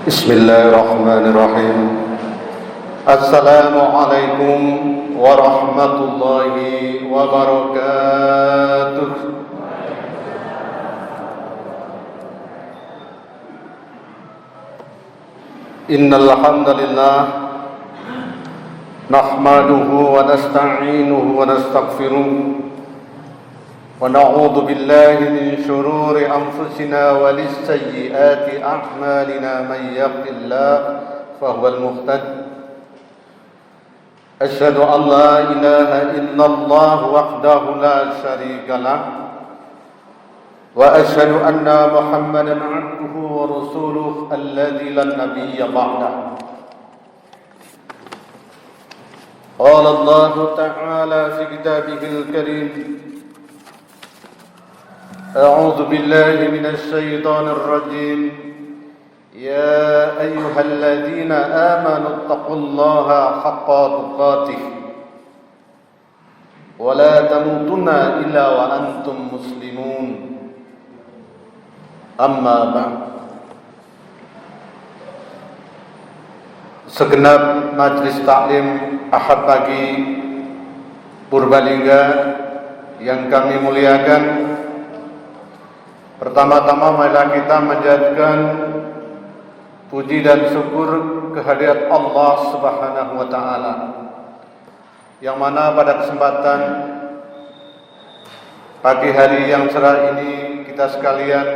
Bismillahirrahmanirrahim. Assalamualaikum warahmatullahi wabarakatuh. Innal hamdalillah nahmaduhu wa nasta'inuhu wa nastaghfiruh wa na'udzu billahi min shururi anfusina wa lis-sayyiati a'malina may yahdihillahu fahuwal muhtadi. Asyhadu an la ilaha illallah wahdahu la syarika lah wa asyhadu anna Muhammadan 'abduhu wa rasuluhu alladzi la nabiyya ba'dahu. Qala Allah ta'ala fi kitabihil karim. A'udzu billahi minasy syaithanir rajim. Ya ayyuhalladzina amanu taqullaha haqqa tuqatih wa la tamutunna illa wa antum muslimun. Amma ba'd. Segenap majelis taklim Ahad pagi Purbalingga yang kami muliakan, pertama-tama marilah kita menjadikan puji dan syukur kehadirat Allah Subhanahu wa taala, yang mana pada kesempatan pagi hari yang cerah ini kita sekalian,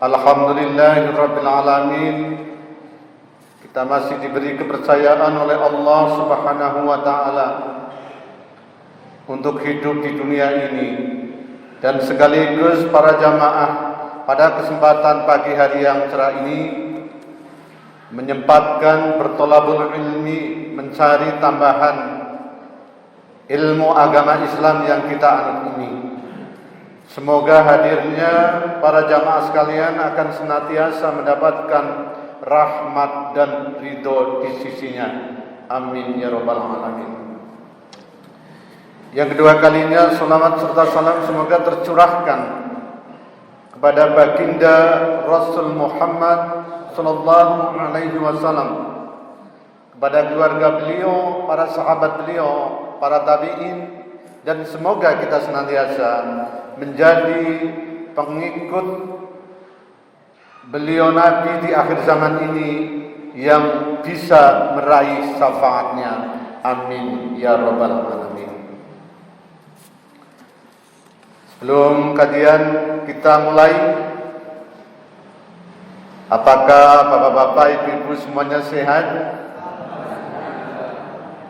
alhamdulillahirabbil alamin, kita masih diberi kepercayaan oleh Allah Subhanahu wa taala untuk hidup di dunia ini, dan sekaligus para jamaah pada kesempatan pagi hari yang cerah ini menyempatkan bertolabul ilmi, mencari tambahan ilmu agama Islam yang kita anut ini. Semoga hadirnya para jamaah sekalian akan senantiasa mendapatkan rahmat dan ridho di sisinya. Amin ya rabbal alamin. Yang kedua kalinya, salawat serta salam semoga tercurahkan kepada baginda Rasul Muhammad sallallahu alaihi wasallam, kepada keluarga beliau, para sahabat beliau, para tabi'in, dan semoga kita senantiasa menjadi pengikut beliau Nabi di akhir zaman ini yang bisa meraih syafaatnya. Amin ya rabbal alamin. Sebelum kajian kita mulai, apakah bapak-bapak, ibu-ibu semuanya sehat?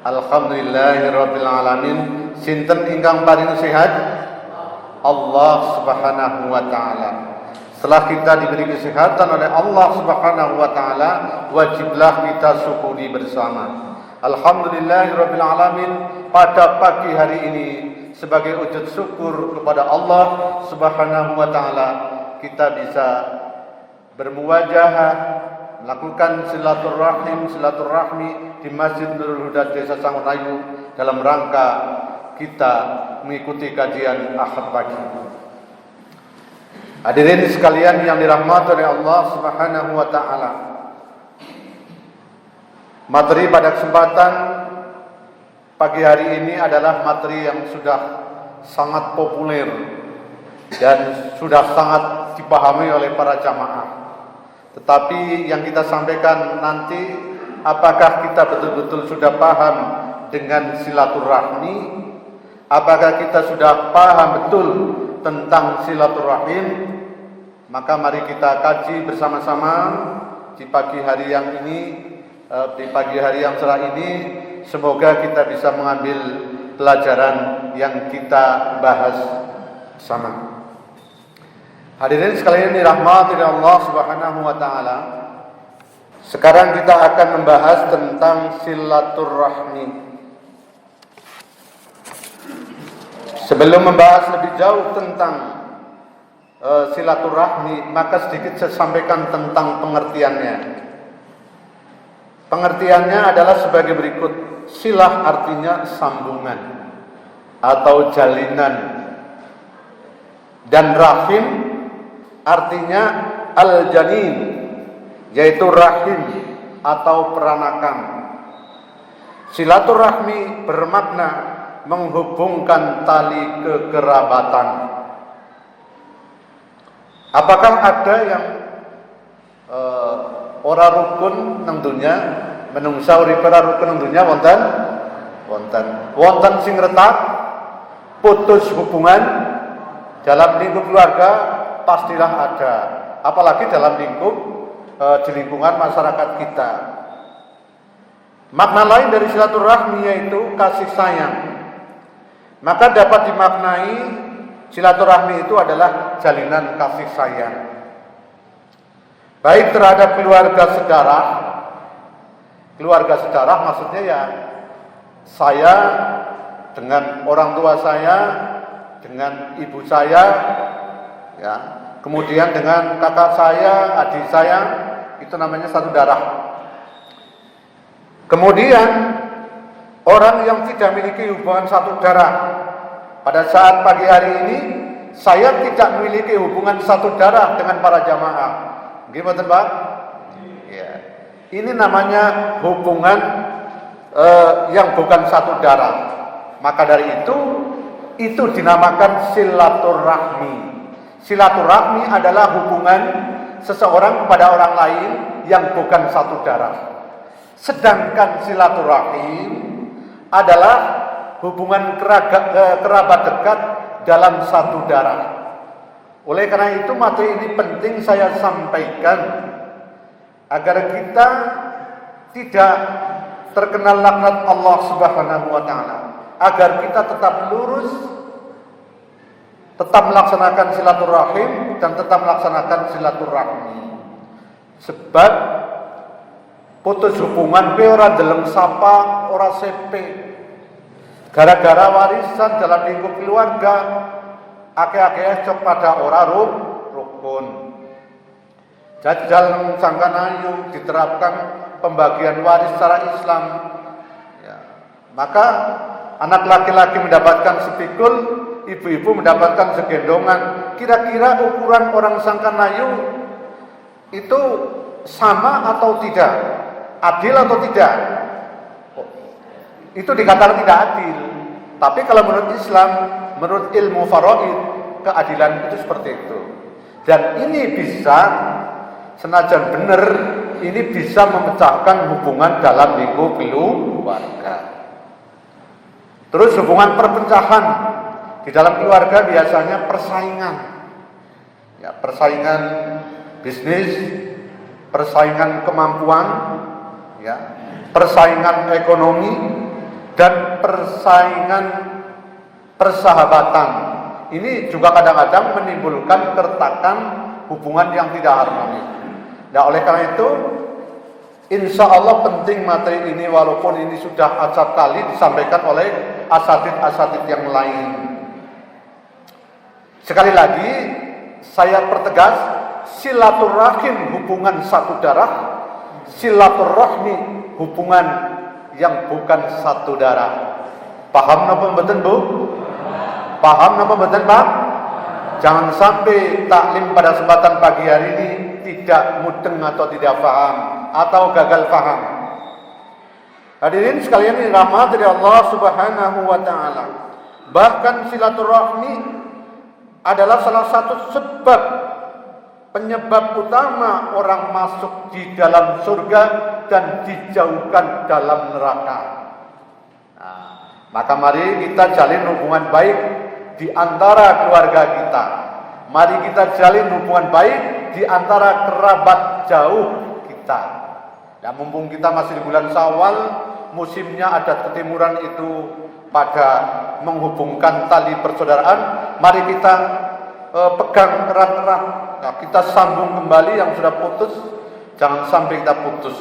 Alhamdulillahirabbil alamin. Sinten ingkang paling sehat? Allah Subhanahu wa taala. Setelah kita diberi kesehatan oleh Allah Subhanahu wa taala, wajiblah kita syukuri bersama. Alhamdulillahirabbil alamin, pada pagi hari ini sebagai wujud syukur kepada Allah Subhanahu wa taala, kita bisa bermuwajahah, melakukan silaturahmi di Masjid Nurul Huda Desa Sangonayu dalam rangka kita mengikuti kajian Ahad pagi. Hadirin sekalian yang dirahmati oleh Allah Subhanahu wa taala, materi pada kesempatan pagi hari ini adalah materi yang sudah sangat populer dan sudah sangat dipahami oleh para jamaah. Tetapi yang kita sampaikan nanti, apakah kita betul-betul sudah paham dengan silaturahmi? Apakah kita sudah paham betul tentang silaturahim? Maka mari kita kaji bersama-sama di pagi hari yang ini, di pagi hari yang cerah ini. Semoga kita bisa mengambil pelajaran yang kita bahas bersama. Hadirin sekalian dirahmati oleh Allah Subhanahu wa taala. Sekarang kita akan membahas tentang silaturahmi. Sebelum membahas lebih jauh tentang silaturahmi, maka sedikit saya sampaikan tentang pengertiannya. Pengertiannya adalah sebagai berikut. Silah artinya sambungan atau jalinan, dan rahim artinya al-janin, yaitu rahim atau peranakan. Silaturahmi bermakna menghubungkan tali kekerabatan. Apakah ada yang ora rukun nang dunya, menungsa uripe ora rukun nang dunya wonten? Wonten sing retak, putus hubungan dalam lingkup keluarga pastilah ada. Apalagi dalam lingkup di lingkungan masyarakat kita. Makna lain dari silaturahmi yaitu kasih sayang. Maka dapat dimaknai silaturahmi itu adalah jalinan kasih sayang, baik terhadap keluarga sedarah. Keluarga sedarah maksudnya ya saya dengan orang tua saya, dengan ibu saya, ya, kemudian dengan kakak saya, adik saya, itu namanya satu darah. Kemudian orang yang tidak memiliki hubungan satu darah, pada saat pagi hari ini saya tidak memiliki hubungan satu darah dengan para jamaah. Gimana Pak? Ya. Ini namanya hubungan yang bukan satu darah. Maka dari itu dinamakan silaturahmi. Silaturahmi adalah hubungan seseorang kepada orang lain yang bukan satu darah. Sedangkan silaturahim adalah hubungan kerabat dekat dalam satu darah. Oleh karena itu materi ini penting saya sampaikan agar kita tidak terkena laknat Allah Subhanahu wa taala, agar kita tetap lurus, tetap melaksanakan silaturahim dan tetap melaksanakan silaturahmi. Sebab putus hubungan pe ora deleng sapa, ora sepe. Gara-gara warisan dalam lingkup keluarga, akeh-akeh cok pada ora rukun. Jadi dalam Sangkanayu diterapkan pembagian waris secara Islam. Ya. Maka anak laki-laki mendapatkan sepikul, ibu-ibu mendapatkan segendongan. Kira-kira ukuran orang Sangkanayu itu sama atau tidak? Adil atau tidak? Itu dikatakan tidak adil. Tapi kalau menurut Islam, menurut ilmu faraid, keadilan itu seperti itu. Dan ini bisa, senajan benar, ini bisa memecahkan hubungan dalam lingkup keluarga. Terus hubungan perpecahan di dalam keluarga biasanya persaingan. Ya, persaingan bisnis, persaingan kemampuan, ya, persaingan ekonomi, dan persaingan persahabatan. Ini juga kadang-kadang menimbulkan keretakan hubungan yang tidak harmonis. Nah, oleh karena itu, insya Allah penting materi ini, walaupun ini sudah acap kali disampaikan oleh asatid-asatid yang lain. Sekali lagi, saya pertegas, silaturahim hubungan satu darah, silaturahmi hubungan yang bukan satu darah. Paham napa mboten Bu? Paham napa mboten Pak? Jangan sampai taklim pada kesempatan pagi hari ini tidak mudeng atau tidak paham atau gagal paham. Hadirin sekalian ini rahmat dari Allah Subhanahu wa taala. Bahkan silaturahmi adalah salah satu sebab penyebab utama orang masuk di dalam surga dan dijauhkan dalam neraka. Nah, maka mari kita jalin hubungan baik di antara keluarga kita. Mari kita jalin hubungan baik di antara kerabat jauh kita. Dan mumpung kita masih di bulan Syawal, musimnya adat ketimuran itu pada menghubungkan tali persaudaraan. Mari kita pegang erat-erat. Nah, kita sambung kembali yang sudah putus, jangan sampai kita putus.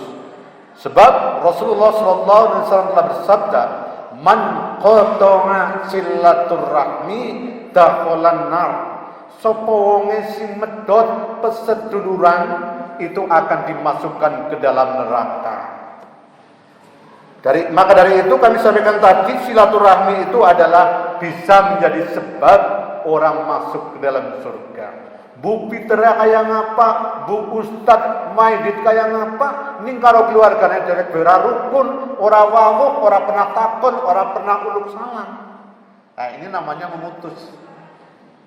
Sebab Rasulullah SAW telah bersabda, "Man qata'a silaturahmi dakhalan nar." Sapa wonge sing medhot peseduluran itu akan dimasukkan ke dalam neraka. Maka dari itu kami sampaikan tadi, silaturahmi itu adalah bisa menjadi sebab orang masuk ke dalam surga. Bu Peter kayak ngapa, Bu Ustad Maidit kayak ngapa, ning karo keluargane derek ora rukun, ora wawuh, ora pernah takon, ora pernah uluk salam. Nah, ini namanya memutus.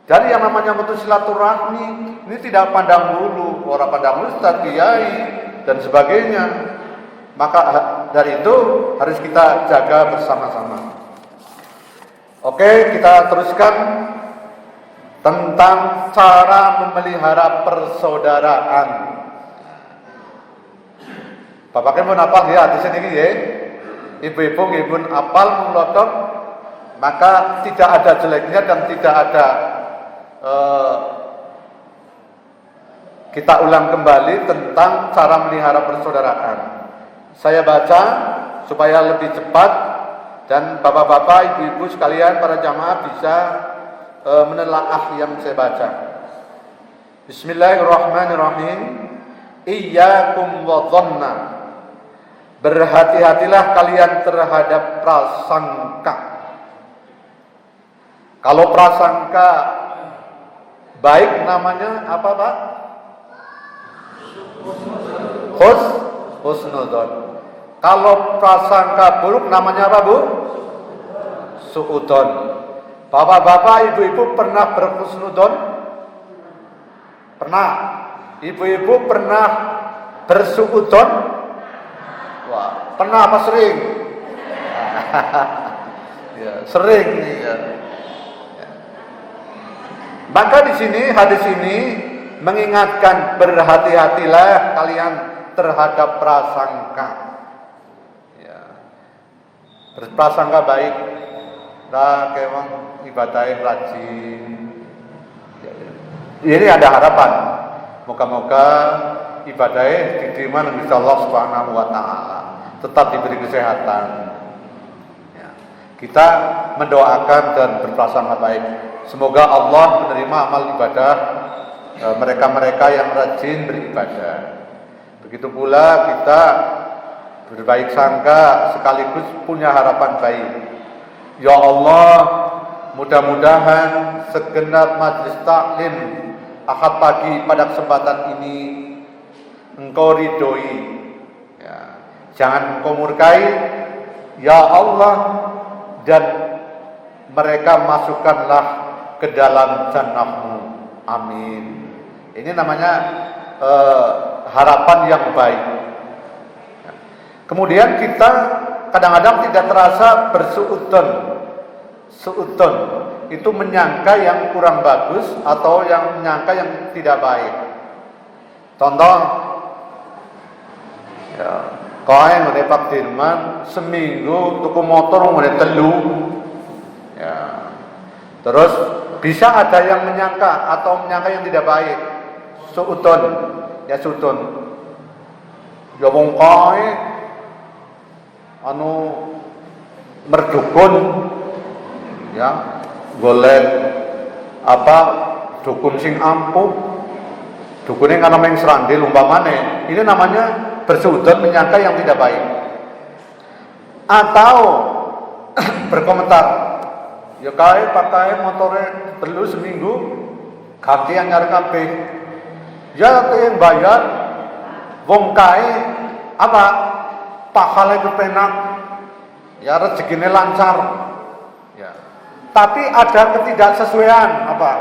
Jadi yang namanya memutus silaturahmi ini tidak pandang bulu, orang pandang ustaz, kiai dan sebagainya. Maka dari itu harus kita jaga bersama-sama. Oke, kita teruskan tentang cara memelihara persaudaraan. Bapaknya pun apal ya di sini ya. Ibu-ibu pun apal melodok, maka tidak ada jeleknya dan tidak ada kita ulang kembali tentang cara melihara persaudaraan. Saya baca supaya lebih cepat dan bapak-bapak, ibu-ibu sekalian, para jamaah bisa menelaah yang saya baca. Bismillahirrahmanirrahim. Iyyakum wa dhanna. Berhati-hatilah kalian terhadap prasangka. Kalau prasangka baik namanya apa, Pak? Husnudon. Kalau prasangka buruk namanya apa, Bu? Suudon. Bapak-bapak, ibu-ibu pernah berhusnudon? Pernah. Ibu-ibu pernah bersuudon? Wah, pernah apa sering? Ya, sering nih ya. Maka di sini hadis ini mengingatkan berhati-hatilah kalian terhadap prasangka. Ya. Berprasangka baik. Nah, kemang ibadahnya rajin. Ya, ya. Ini ada harapan. Moga-moga ibadahnya diterima oleh Allah Subhanahu wa taala. Tetap diberi kesehatan. Ya. Kita mendoakan dan berprasangka baik. Semoga Allah menerima amal ibadah mereka-mereka yang rajin beribadah. Begitu pula kita berbaik sangka sekaligus punya harapan baik. Ya Allah, mudah-mudahan segenap majelis taklim Ahad pagi pada kesempatan ini Engkau ridhoi. Ya, jangan Engkau murkai. Ya Allah, dan mereka masukkanlah ke dalam jannah-Mu. Amin. Ini namanya harapan yang baik. Kemudian kita kadang-kadang tidak terasa bersuudon. Suudon itu menyangka yang kurang bagus atau yang menyangka yang tidak baik. Contoh, ya, kau yang Pak Dirman seminggu tuku motor mulai telu. Ya. Terus bisa ada yang menyangka atau menyangka yang tidak baik. Suudon, ya suudon. Ya wong kae anu merdukun, ya golek apa dukun sing ampuh, dukunnya karena main serandil umpamane. Ini namanya bersuudon, menyangka yang tidak baik. Atau berkomentar, ya kae pakai motornya telu seminggu ganti yang nyari kabeh. Ya yang bayar wong kae apa pahalnya kepenak, ya rezekinya lancar. Ya. Tapi ada ketidaksesuaian apa?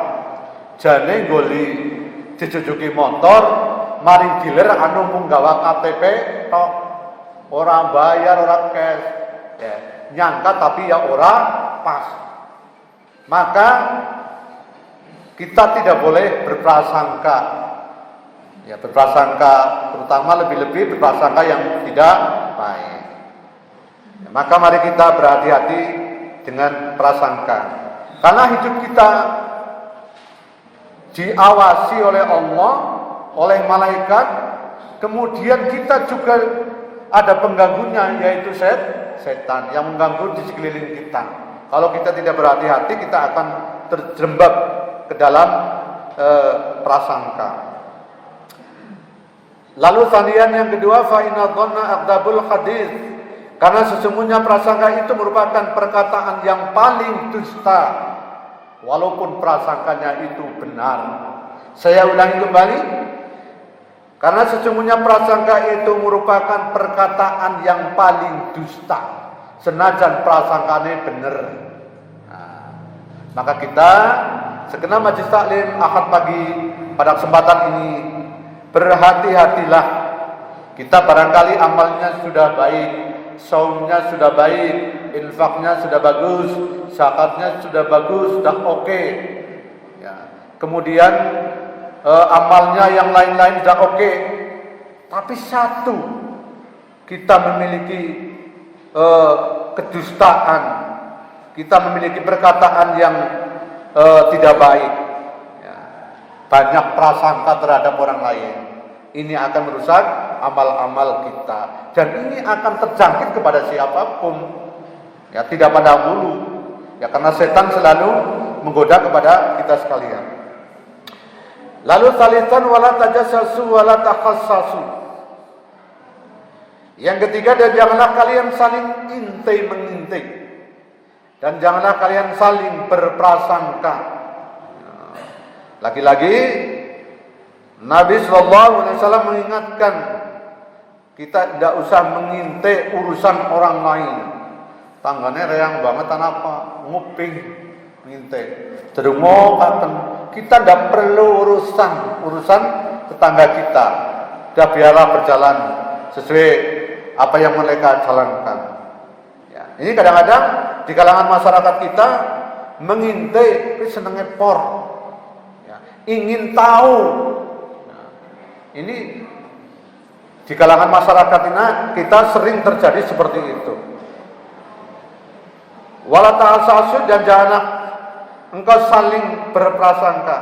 Jane goli dijujuki motor, mari dealer anu mung gawa KTP tok, ora bayar, ora cash. Ya, nyangka tapi ya ora pas. Maka kita tidak boleh berprasangka. Ya, berprasangka terutama lebih-lebih berprasangka yang tidak baik. Ya, maka mari kita berhati-hati dengan prasangka. Karena hidup kita diawasi oleh Allah, oleh malaikat, kemudian kita juga ada pengganggunya, yaitu setan yang mengganggu di sekeliling kita. Kalau kita tidak berhati-hati, kita akan terjerembab ke dalam prasangka. Lalu salian yang kedua, fa inna dhanna aqdabul hadis. Karena sesungguhnya prasangka itu merupakan perkataan yang paling dusta. Walaupun prasangkanya itu benar. Saya ulangi kembali, karena sesungguhnya prasangka itu merupakan perkataan yang paling dusta, senajan prasangkane bener. Maka kita segenap majelis taklim Ahad pagi pada kesempatan ini berhati-hatilah. Kita barangkali amalnya sudah baik, saumnya sudah baik, infaknya sudah bagus, zakatnya sudah bagus, sudah oke. Ya. Kemudian amalnya yang lain-lain sudah oke. Tapi satu, kita memiliki kedustaan, kita memiliki perkataan yang tidak baik. Ya. Banyak prasangka terhadap orang lain. Ini akan merusak amal-amal kita, dan ini akan terjangkit kepada siapapun. Ya, tidak pandang bulu. Ya, karena setan selalu menggoda kepada kita sekalian. Lalu salisan wala tajassasu wala takhassasu. Yang ketiga, dan janganlah kalian saling intai-mengintai, dan janganlah kalian saling berprasangka. Lagi-lagi Nabi SAW mengingatkan kita tidak usah mengintai urusan orang lain. Tanggane reang banget apa nguping ngintai. Derungo katen kita tidak perlu urusan tetangga kita. Sudah biarlah berjalan sesuai apa yang mereka jalankan. Ya, ini kadang-kadang di kalangan masyarakat kita mengintai senenge por. Ya, ingin tahu. Nah, ini di kalangan masyarakat ini kita sering terjadi seperti itu. Wala ta'assasu, dan janganlah engkau saling berprasangka.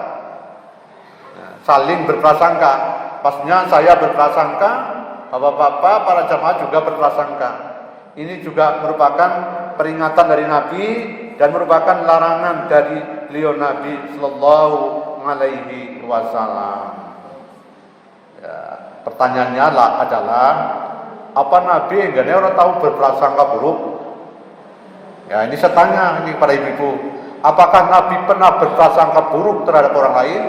Nah, saling berprasangka, pastinya saya berprasangka, bapak-bapak para jamaah juga berprasangka. Ini juga merupakan peringatan dari Nabi dan merupakan larangan dari beliau Nabi Sallallahu Alaihi Wasallam. Ya, pertanyaannya adalah, apa Nabi enggaknya orang tahu berprasangka buruk? Ya, ini saya tanya ini para ibu-ibu, apakah Nabi pernah berprasangka buruk terhadap orang lain?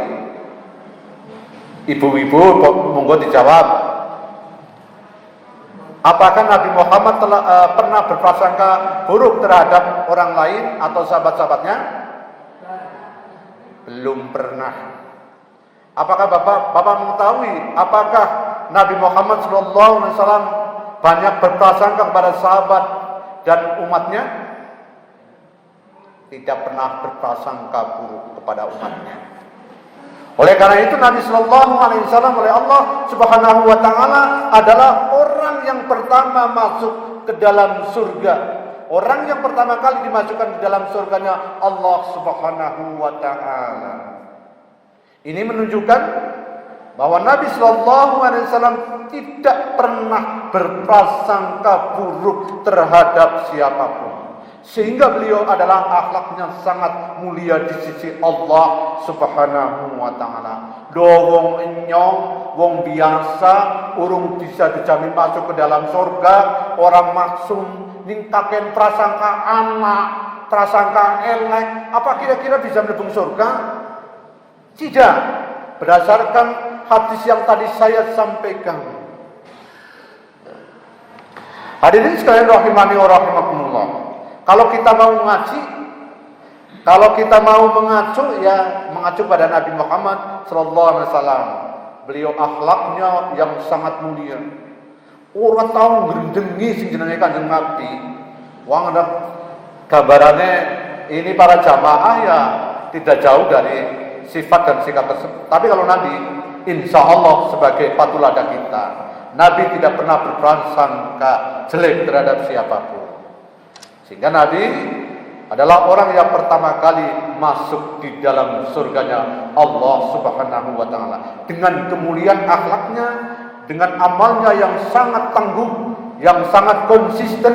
Ibu-ibu monggo dijawab. Apakah Nabi Muhammad pernah berprasangka buruk terhadap orang lain atau sahabat-sahabatnya? Belum pernah. Apakah Bapak mengetahui apakah Nabi Muhammad SAW banyak berprasangka kepada sahabat dan umatnya? Tidak pernah berprasangka buruk kepada umatnya. Oleh karena itu Nabi Sallallahu Alaihi Wasallam oleh Allah Subhanahu Wa Taala adalah orang yang pertama masuk ke dalam surga. Orang yang pertama kali dimasukkan ke dalam surganya Allah Subhanahu Wa Taala. Ini menunjukkan bahwa Nabi Sallallahu Alaihi Wasallam tidak pernah berprasangka buruk terhadap siapapun. Sehingga beliau adalah akhlaknya sangat mulia di sisi Allah Subhanahu wa taala. Wong enyong, wong biasa, urung bisa dijamin masuk ke dalam surga, orang maksum ningkaken prasangka anak, prasangka elek, apa kira-kira bisa mlebu surga? Tidak. Berdasarkan hadis yang tadi saya sampaikan. Hadirin sekalian rahimani wa rahimakumullah. Kalau kita mau ngaji, kalau kita mau mengacu, ya mengacu pada Nabi Muhammad SAW. Beliau akhlaknya yang sangat mulia. Orang tahu ngerendengi sing jenenge Kanjeng Nabi. Wong ada gambarannya ini para jamaah ya tidak jauh dari sifat dan sikap tersebut. Tapi kalau Nabi, insya Allah sebagai patulada kita, Nabi tidak pernah berprasangka jelek terhadap siapapun. Sehingga Nabi adalah orang yang pertama kali masuk di dalam surganya Allah Subhanahu wa taala dengan kemuliaan akhlaknya, dengan amalnya yang sangat tangguh, yang sangat konsisten,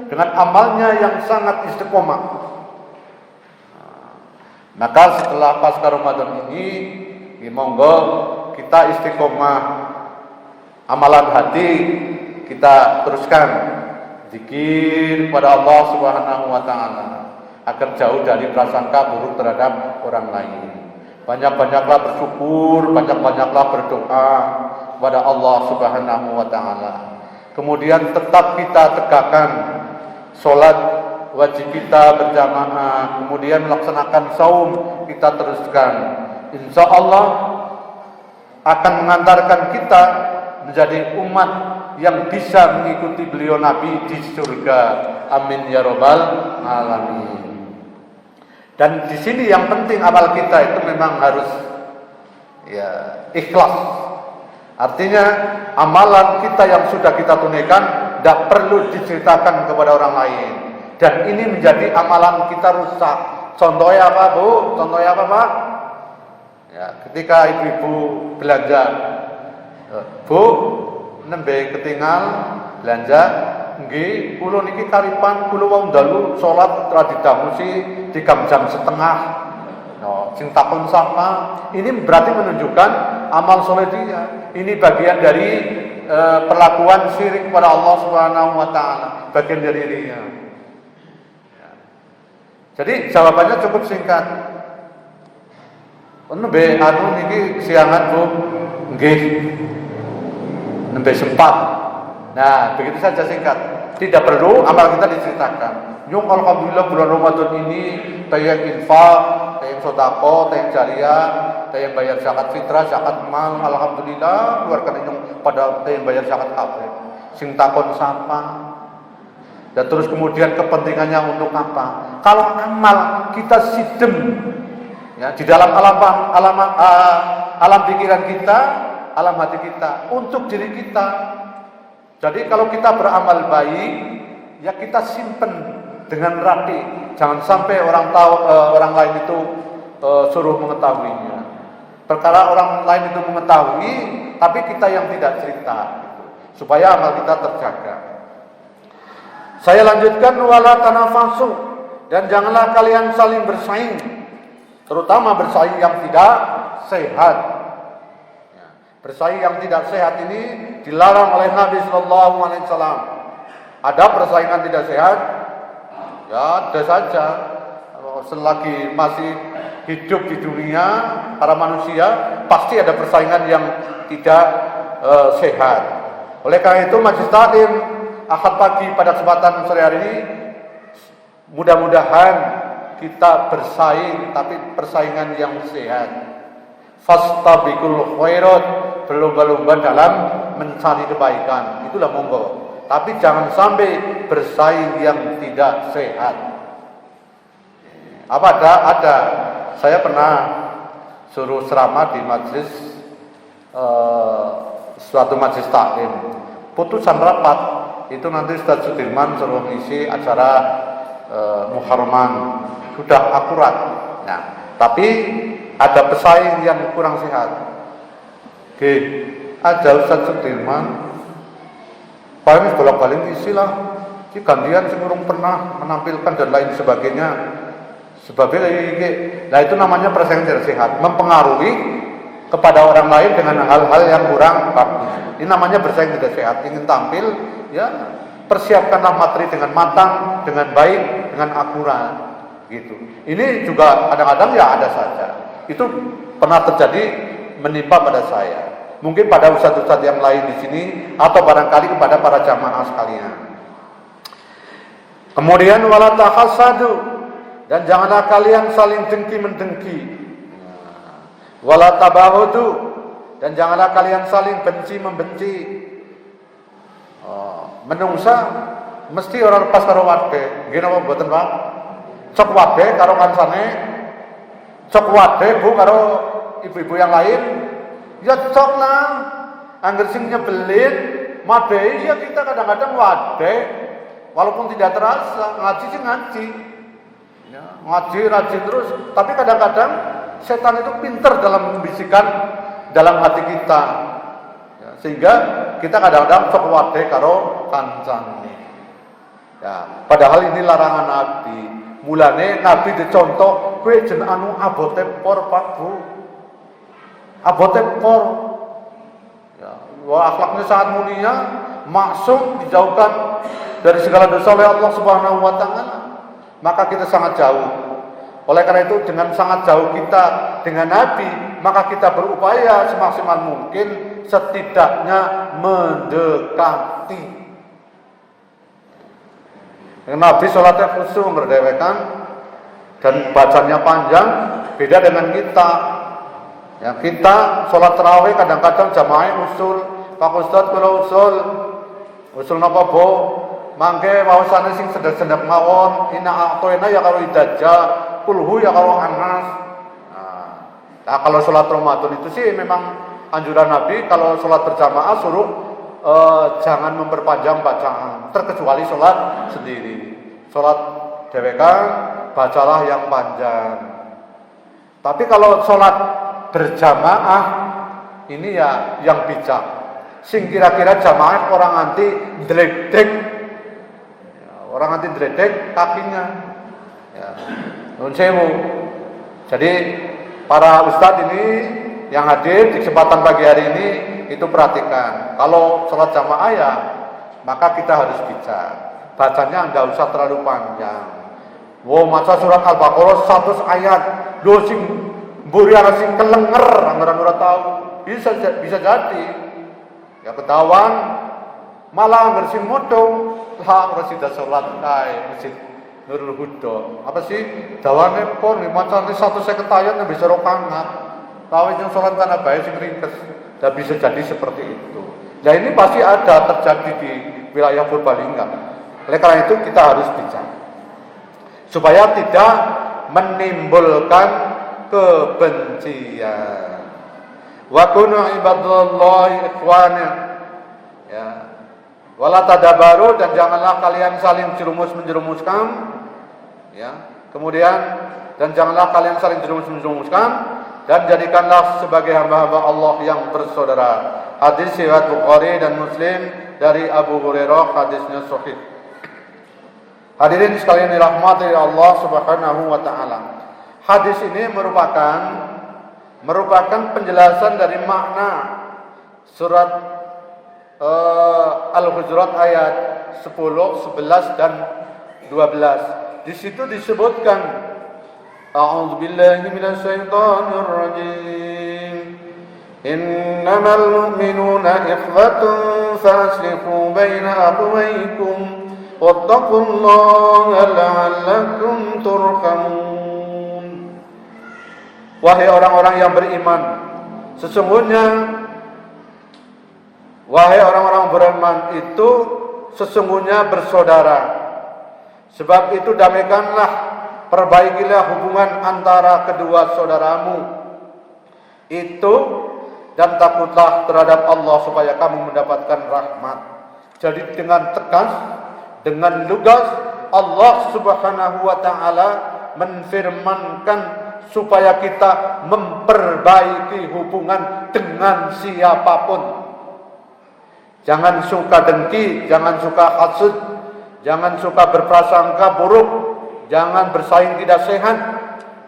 dengan amalnya yang sangat istiqomah. Maka setelah pasca Ramadan ini, monggo kita istiqomah amalan hati, kita teruskan zikir kepada Allah Subhanahu wa taala agar jauh dari prasangka buruk terhadap orang lain. Banyak-banyaklah bersyukur, banyak-banyaklah berdoa kepada Allah Subhanahu wa taala. Kemudian tetap kita tegakkan sholat wajib kita berjamaah, kemudian melaksanakan saum kita teruskan. Insya Allah akan mengantarkan kita menjadi umat yang bisa mengikuti beliau Nabi di surga. Amin ya robbal alamin. Dan di sini yang penting amal kita itu memang harus ikhlas. Artinya amalan kita yang sudah kita tunaikan tidak perlu diceritakan kepada orang lain. Dan ini menjadi amalan kita rusak. Contohnya apa, Bu? Contohnya apa, Pak? Ya, ketika ibu-ibu belanja, Bu, nembe ketinggal belanja, nggih, kula niki karipan kula wau dalu salat tradidamusi 3 jam setengah. Sing takon sapa? Ini berarti menunjukkan amal soleh dia. Ini bagian dari perlakuan syirik kepada Allah Subhanahu wa taala, bagian dari riya. Jadi jawabannya cukup singkat. Nembe anu niki siangan, Bu. Nggih. Nembe sempat. Nah, begitu saja singkat. Tidak perlu amal kita diceritakan. Yung alhamdulillah bulan Ramadan ini tayang infak, tayang sodako, tayang jariah, tayang bayar zakat fitrah, zakat mal, alhamdulillah keluarkan yung pada tayang bayar zakat apa? Sing takon sapa? Dan terus kemudian kepentingannya untuk apa? Kalau amal kita sidem, ya di dalam alam pikiran kita, alam hati kita, untuk diri kita. Jadi kalau kita beramal baik, ya kita simpen dengan rapi, jangan sampai orang lain itu suruh mengetahuinya. Perkara orang lain itu mengetahui, tapi kita yang tidak cerita, supaya amal kita terjaga. Saya lanjutkan, wala tanafasu, dan janganlah kalian saling bersaing, terutama bersaing yang tidak sehat. Bersaing yang tidak sehat ini dilarang oleh Nabi Sallallahu Alaihi Wasallam. Ada persaingan tidak sehat? Ya ada saja. Selagi masih hidup di dunia para manusia pasti ada persaingan yang tidak sehat. Oleh karena itu Majelis Taklim Ahad pagi pada kesempatan sore hari ini mudah-mudahan kita bersaing tapi persaingan yang sehat. Fastabiqul khairat, berlomba-lomba dalam mencari kebaikan. Itulah monggo. Tapi jangan sampai bersaing yang tidak sehat. Apa ada? Saya pernah suruh ceramah di majelis suatu majelis taklim. Putusan rapat itu nanti Ustaz Sudirman suruh ngisi acara Muharraman. Sudah akurat. Nah, tapi ada pesaing yang kurang sehat. Oke, ada Ustaz Sudirman paling bolak-balik isi lah, si gantian sing urung pernah menampilkan dan lain sebagainya. Sebabnya nah itu namanya persaingan tidak sehat, mempengaruhi kepada orang lain dengan hal-hal yang kurang bagus. Ini namanya bersaing tidak sehat. Ingin tampil, ya persiapkanlah materi dengan matang, dengan baik, dengan akurat, gitu. Ini juga kadang-kadang ya ada saja. Itu pernah terjadi menimpa pada saya. Mungkin pada ustadz-ustadz yang lain di sini atau barangkali kepada para jamaah sekalian. Kemudian wala tahasadu, dan janganlah kalian saling dengki-mendengki. Wala tabahudu, dan janganlah kalian saling benci-membenci. Menungsa mesti orang lepas karo wade. Nggih napa mboten, Pak? Cok wade karo kancane, cok wade Bu karo ibu-ibu yang lain. Ya cok lah, angger sing nyebelin, madai ya kita kadang-kadang wadai, walaupun tidak terasa, ngaji sih ngaji, ya, ngaji rajin terus, tapi kadang-kadang setan itu pinter dalam membisikkan dalam hati kita, ya, sehingga kita kadang-kadang cok wadai karo kancane. Ya, padahal ini larangan Nabi. Mulane Nabi dicontoh, kue jen anu abote por Pak Bu. Abote por, ya, akhlaknya sangat mulia, maksum, dijauhkan dari segala dosa oleh Allah Subhanahu wa taala. Maka kita sangat jauh. Oleh karena itu dengan sangat jauh kita dengan Nabi, maka kita berupaya semaksimal mungkin setidaknya mendekati. Nabi sholatnya khusyuk berdewekan dan bacanya panjang, beda dengan kita. Ya, kita sholat tarawih kadang-kadang jamaah usul, Pak Ustadz kalau usul napa bo, mangke wawasannya sing sedek-sedek mawon, ina atoina ya kalau idaja, kulhu ya kalau anas. Nah, kalau sholat Ramadan itu sih memang anjuran Nabi kalau sholat berjamaah suruh jangan memperpanjang bacaan, terkecuali sholat sendiri. Sholat dewekan bacalah yang panjang. Tapi kalau sholat berjamaah ini ya yang bijak. Sing kira-kira jamaah orang anti dredeg, orang anti dredeg kakinya. Ya, nun sewu. Jadi para ustadz ini yang hadir di kesempatan pagi hari ini itu perhatikan. Kalau sholat jamaah ya maka kita harus bijak. Bacanya enggak usah terlalu panjang. Wow, maca surat Al-Baqarah 100 ayat. Lho sing mburi ana sing kelenger, anggaran ora tahu. Bisa jadi. Ya ketahuan malah anggar sing modho lah ora sida salat kae masjid Nurul Huda. Apa sih? Dawane pon macane 150 ayat nek bisa rokangat. Tahu yang sholat tanah bayi sing ringkes. Dan bisa jadi seperti itu. Nah ini pasti ada terjadi di wilayah Purbalingga. Oleh karena itu kita harus bijak supaya tidak menimbulkan kebencian. Wa kunu ibadallahi ikhwana. Ya. Wala tadabaru, dan janganlah kalian saling menjerumuskan. Ya. Kemudian dan janganlah kalian saling menjerumuskan, dan jadikanlah sebagai hamba-hamba Allah yang bersaudara. Hadis riwayat Bukhari dan Muslim dari Abu Hurairah, hadisnya sahih. Hadirin sekalian dirahmati Allah Subhanahu wa taala. Hadis ini merupakan penjelasan dari makna surat Al-Hujurat ayat 10, 11 dan 12. Di situ disebutkan A'udzubillahi minasyaitonir rajim. Innamal mu'minuna ikhwatun faslihu baina akhawaykum wattaqullaha la'allakum turhamun. Wahai orang-orang yang beriman, wahai orang-orang beriman itu sesungguhnya bersaudara. Sebab itu damaikanlah, perbaikilah hubungan antara kedua saudaramu itu, dan takutlah terhadap Allah supaya kamu mendapatkan rahmat. Jadi dengan tegas, dengan lugas Allah Subhanahu wa taala menfirmankan supaya kita memperbaiki hubungan dengan siapapun. Jangan suka dengki, jangan suka hasud, jangan suka berprasangka buruk, jangan bersaing tidak sehat,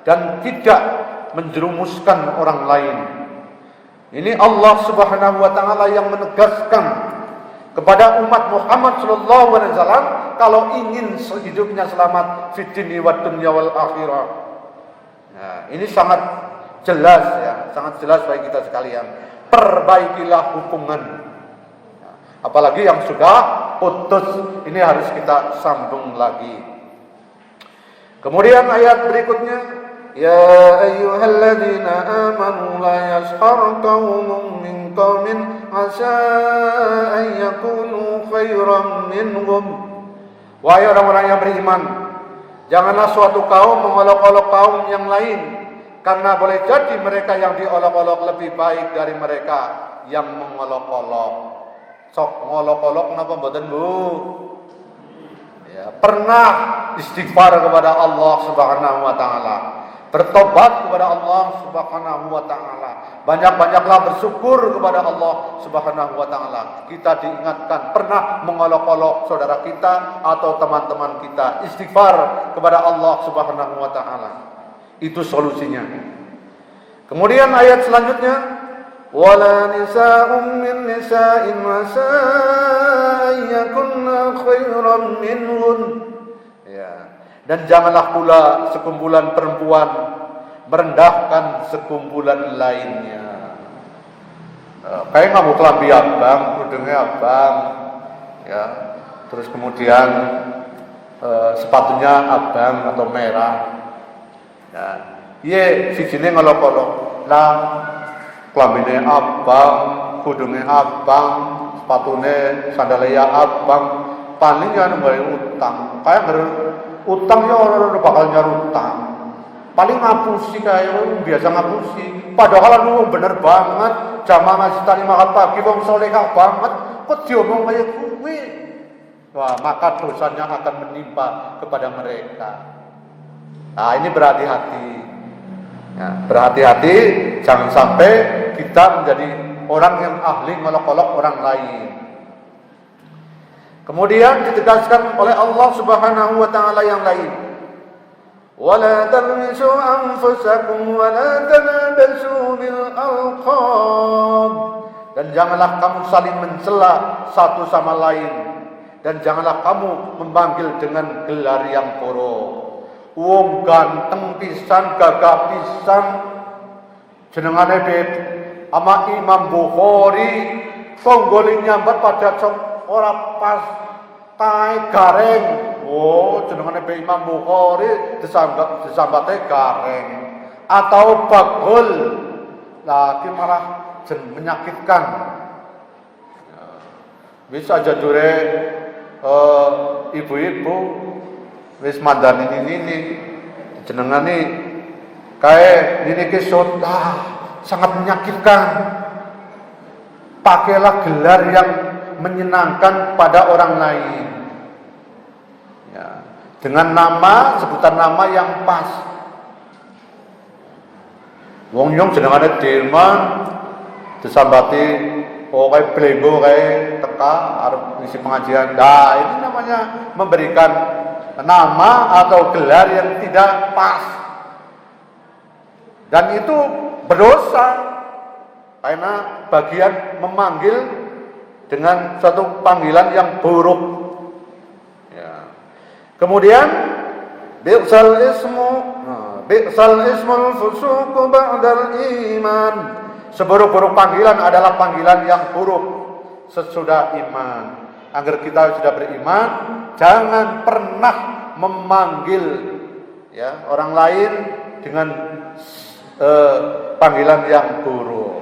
dan tidak menjerumuskan orang lain. Ini Allah Subhanahu wa taala yang menegaskan kepada umat Muhammad sallallahu alaihi wasallam kalau ingin hidupnya selamat fid dunya wad dunya wal akhirah. Nah, ini sangat jelas ya, sangat jelas bagi kita sekalian. Perbaikilah hubungan. Nah, apalagi yang sudah putus, ini harus kita sambung lagi. Kemudian ayat berikutnya, ya ayyuhalladzina amanu la yashhar qaumun min qaumin asa an yakunu khairan minhum. Wahai orang-orang yang beriman, janganlah suatu kaum mengolok-olok kaum yang lain, karena boleh jadi mereka yang diolok-olok lebih baik dari mereka yang mengolok-olok. Sok ngolok-olok napa mboten Bu? Ya, pernah istighfar kepada Allah Subhanahu wa taala, bertobat kepada Allah Subhanahu wa taala, banyak-banyaklah bersyukur kepada Allah Subhanahu wa taala. Kita diingatkan pernah mengolok-olok saudara kita atau teman-teman kita, istighfar kepada Allah Subhanahu wa taala. Itu solusinya. Kemudian ayat selanjutnya, wala nisa'un min nisa'in wasa'a yakunna khairan minhun. Ya. Dan janganlah pula sekumpulan perempuan merendahkan sekumpulan lainnya. Kayak kamu kelambi abang, kerudungnya abang, ya. Terus kemudian sepatunya abang atau merah. Ya, iya sijine ngolok-olok. Lah kelambine abang, kerudungnya abang, sepatunya sandalnya abang, paling ya nembali utang. Kayak utang ya orang bakal nyari utang. Paling ngapusi kayak biasa ngapusi. Padahal lu bener banget, jamaah ngasih tani makan pagi, wong solehah banget, kok diomong kayak gue. Wah, maka dosanya akan menimpa kepada mereka. Nah, ini berhati-hati. Ya, berhati-hati, jangan sampai kita menjadi orang yang ahli ngolok-olok orang lain. Kemudian ditegaskan oleh Allah Subhanahu wa taala yang lain. Wala talmisu anfusakum wala tanabasu bil alqab. Dan janganlah kamu saling mencela satu sama lain, dan janganlah kamu memanggil dengan gelar yang buruk. Wong ganteng pisan, gagah pisan, jenengane Beb ama Imam Bukhari, konggolin nyambat pada ora pas tai gareng. Oh, jenengane Be Imam Bukhari disambate gareng atau bagul. Lah iki malah menyakitkan. Wis aja dure ibu-ibu wis mandani ini jenengane kae niki sangat menyakitkan. Pakailah gelar yang menyenangkan pada orang lain, ya, dengan nama, sebutan nama yang pas. Wong nyong jenengane Dirman disambati kayak blembo kayak teka arep ngisi pengajian. Nah, ini namanya memberikan nama atau gelar yang tidak pas, dan itu berdosa karena bagian memanggil dengan suatu panggilan yang buruk. Ya. Kemudian bi'sal ismul fusuqu ba'dal iman. Seburuk-buruk panggilan adalah panggilan yang buruk sesudah iman. Agar kita sudah beriman, jangan pernah memanggil ya orang lain dengan panggilan yang buruk.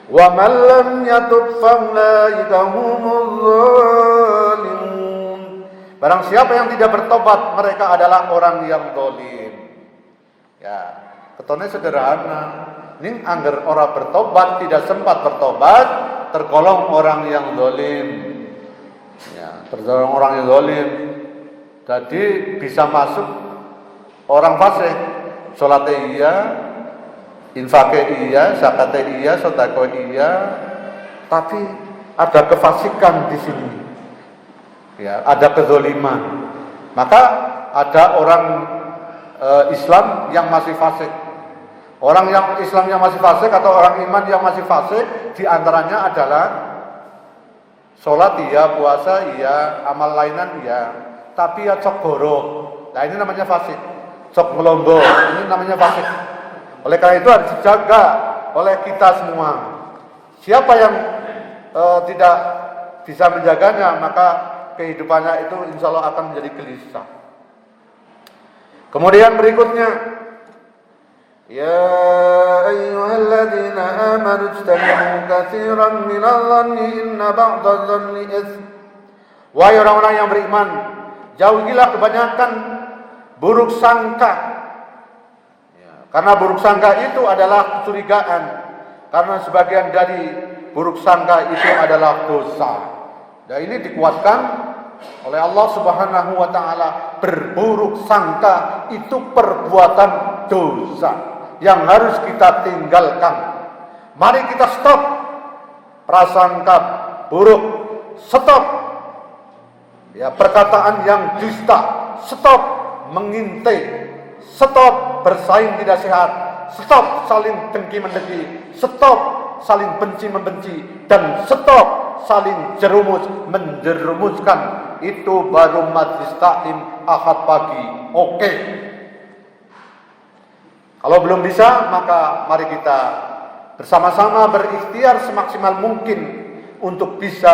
Wa man lam yatub fa ulaika humuz zalimun. Barang siapa yang tidak bertobat, mereka adalah orang yang zalim. Ya, ketone sederhana. Ning angger ora bertobat, tidak sempat bertobat, tergolong orang yang zalim. Ya, tergolong orang yang zalim. Jadi bisa masuk orang fasik. Salat iya, infake iya, zakat iya, sedekah iya, tapi ada kefasikan di sini. Ya, ada kezaliman. Maka ada orang Islam yang masih fasik. Orang yang Islam yang masih fasik atau orang iman yang masih fasik, di antaranya adalah sholat iya, puasa iya, amal lainan iya, tapi ya cok goro. Nah, ini namanya fasik. Cok melombo, ini namanya fasik. Oleh karena itu harus dijaga oleh kita semua. Siapa yang tidak bisa menjaganya, maka kehidupannya itu insya Allah akan menjadi gelisah. Kemudian berikutnya, ya ayyuhalladzina amanu ijtanibu katsiran minadh-dhanni inna ba'dadh-dhanni its. Wahai orang-orang yang beriman, jauhilah kebanyakan buruk sangka. Ya, karena buruk sangka itu adalah kecurigaan. Karena sebagian dari buruk sangka itu adalah dosa. Dan ini dikuatkan oleh Allah Subhanahu wa taala. Berburuk sangka itu perbuatan dosa yang harus kita tinggalkan. Mari kita stop prasangka buruk, stop ya perkataan yang dusta, stop mengintai, stop bersaing tidak sehat, stop saling dengki-mendengki, stop saling benci-membenci, dan stop saling jerumus menjerumuskan. Itu baru majlis taklim Ahad pagi. Oke. Kalau belum bisa, maka mari kita bersama-sama berikhtiar semaksimal mungkin untuk bisa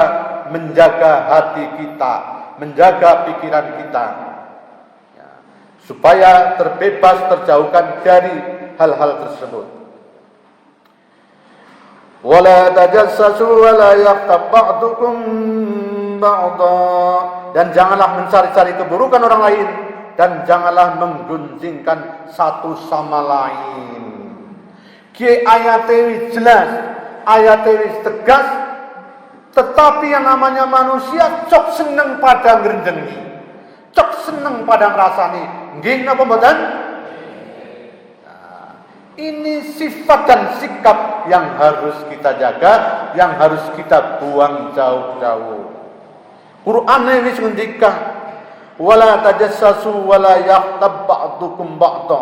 menjaga hati kita, menjaga pikiran kita, ya, supaya terbebas, terjauhkan dari hal-hal tersebut. Wala tajassasu wala yaghtab ba'dukum ba'dha, dan janganlah mencari-cari keburukan orang lain, dan janganlah menggunjingkan satu sama lain. Ki ayat jelas, ayat tegas, tetapi yang namanya manusia cok seneng pada ngrendengi, cok seneng pada ngrasani. Nggih napa mboten? Ini sifat dan sikap yang harus kita jaga, yang harus kita buang jauh-jauh. Quran ini ngendikan, wala tajassasu wala yaghtab ba'dukum ba'dha,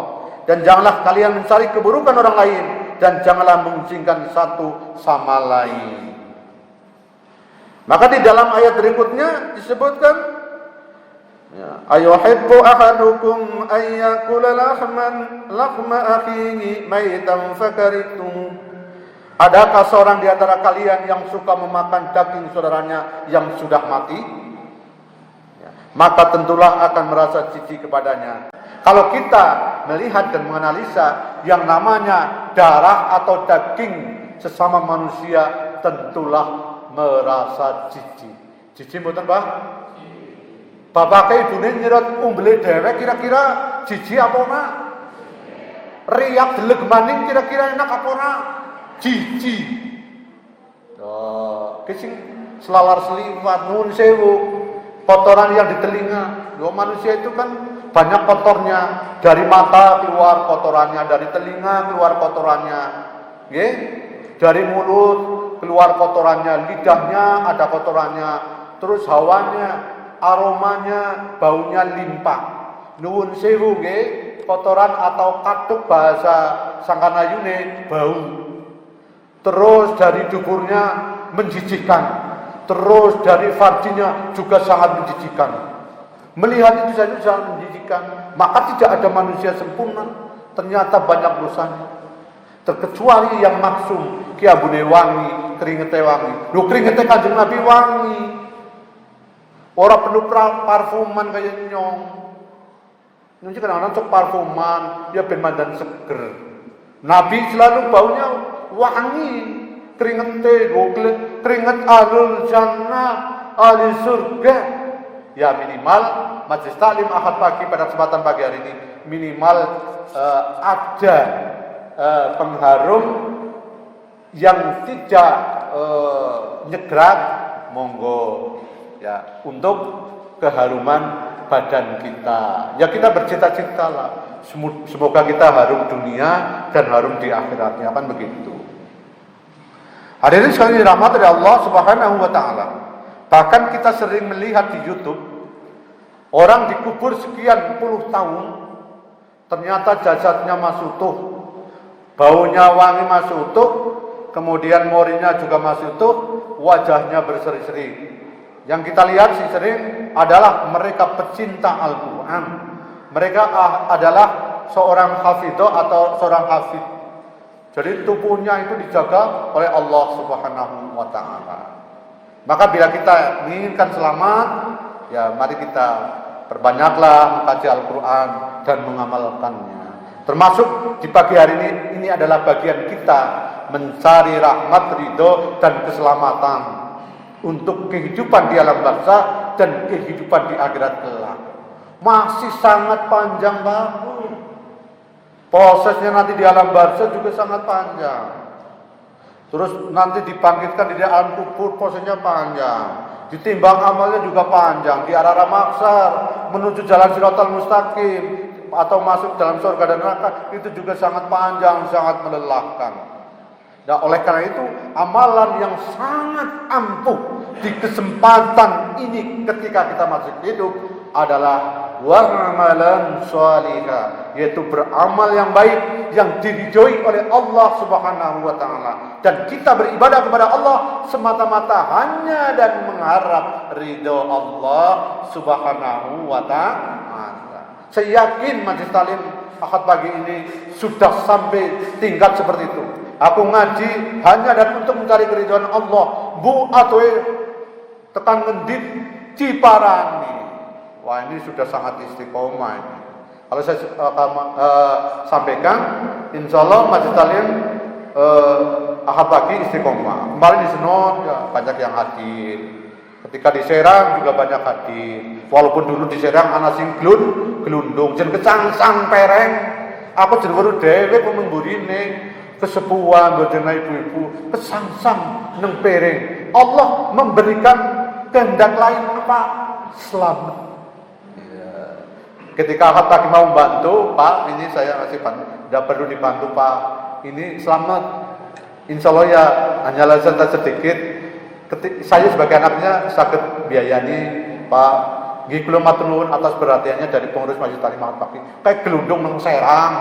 dan janganlah kalian mencari keburukan orang lain, dan janganlah mengucilkan satu sama lain. Maka di dalam ayat berikutnya disebutkan, ayuhibbu ahadukum ayyakula lahma akhihi maitan fakaritum. Adakah seorang di antara kalian yang suka memakan daging saudaranya yang sudah mati? Maka tentulah akan merasa jijik kepadanya. Kalau kita melihat dan menganalisa yang namanya darah atau daging sesama manusia, tentulah merasa jijik. Jijik mboten, Pak? Bapak ibune nyerot umbele dhewek kira-kira jijik apa ora? Riak deleg maning kira-kira enak apa ora? Jijik. Kesing selalar seliwat nun sewu, kotoran yang di telinga. Manusia itu kan banyak kotornya, dari mata keluar kotorannya, dari telinga keluar kotorannya, nggih? Dari mulut keluar kotorannya, lidahnya ada kotorannya, terus hawanya, aromanya, baunya limpah. Nuwun sewu nggih, kotoran atau katuk bahasa Sangkanayune bau. Terus dari duburnya menjijikkan, terus dari farjinya juga sangat menjijikkan. Melihat itu saja sangat menjijikkan. Maka tidak ada manusia sempurna, ternyata banyak dosanya. Terkecuali yang maksum, ki abune wangi, keringetnya wangi. Lho keringetnya Kanjeng Nabi wangi. Ora perlu parfuman kayak nyong. Nyong kadang-kadang cok parfuman, ya ben mandan seger. Nabi selalu baunya wangi, keringetnya, keringet ahlul jannah, ahli surga. Ya minimal majelis taklim Ahad pagi pada kesempatan pagi hari ini minimal ada pengharum yang tidak nyegrak, monggo ya, untuk keharuman badan kita. Ya kita bercita-cita lah, semoga kita harum dunia dan harum di akhiratnya, kan begitu. Hadirin sekalian dirahmati oleh Allah Subhanahu wa taala. Bahkan kita sering melihat di YouTube orang dikubur sekian puluh tahun, ternyata jasadnya masih utuh, baunya wangi masih utuh, kemudian morinya juga masih utuh, wajahnya berseri-seri. Yang kita lihat sih sering adalah mereka pecinta Al-Quran. Mereka adalah seorang hafidho atau seorang hafid. Jadi tubuhnya itu dijaga oleh Allah Subhanahu wa taala. Maka bila kita menginginkan selamat, ya mari kita perbanyaklah mengkaji Al-Quran dan mengamalkannya. Termasuk di pagi hari ini adalah bagian kita mencari rahmat, ridho, dan keselamatan untuk kehidupan di alam barzakh dan kehidupan di akhirat kelak. Masih sangat panjang banget. Prosesnya nanti di alam barzakh juga sangat panjang. Terus nanti dibangkitkan di alam kubur, prosesnya panjang. Ditimbang amalnya juga panjang. Di arah maksar menuju jalan Shiratal Mustaqim atau masuk dalam surga dan neraka itu juga sangat panjang, sangat melelahkan. Nah, oleh karena itu amalan yang sangat ampuh di kesempatan ini ketika kita masih hidup adalah wa'amalan shalihah, yaitu beramal yang baik yang diridhoi oleh Allah Subhanahu wa taala, dan kita beribadah kepada Allah semata-mata hanya dan mengharap ridho Allah Subhanahu wa taala. Saya yakin majelis taklim Ahad pagi ini sudah sampai tingkat seperti itu. Aku ngaji hanya dan untuk mencari keridhaan Allah. Bu atau tekan ngendit ciparani. Wah, ini sudah sangat istiqomah ini. Kalau saya sampaikan, insya Allah majelis taklim Ahad pagi istiqomah. Kemarin di Senon ya banyak yang hadir. Ketika di Serang juga banyak hadir. Walaupun dulu di Serang ana sing glundung, jen kecangsang pereng. Aku jen weru dhewe pemengburine kesepuhan bojone ibu-ibu kesangsang neng pereng. Allah memberikan kehendak lain apa? Selamat. Ya. Ketika Ahad pagi mau membantu, Pak, ini saya masih tidak perlu dibantu, Pak. Ini selamat. Insya Allah ya hanyalah sedikit. Saya sebagai anaknya sakit biayani, Pak. Nggih kula matur nuwun atas perhatiannya dari pengurus Majelis Taklim Ahad pagi. Kayak gelundung nang Serang.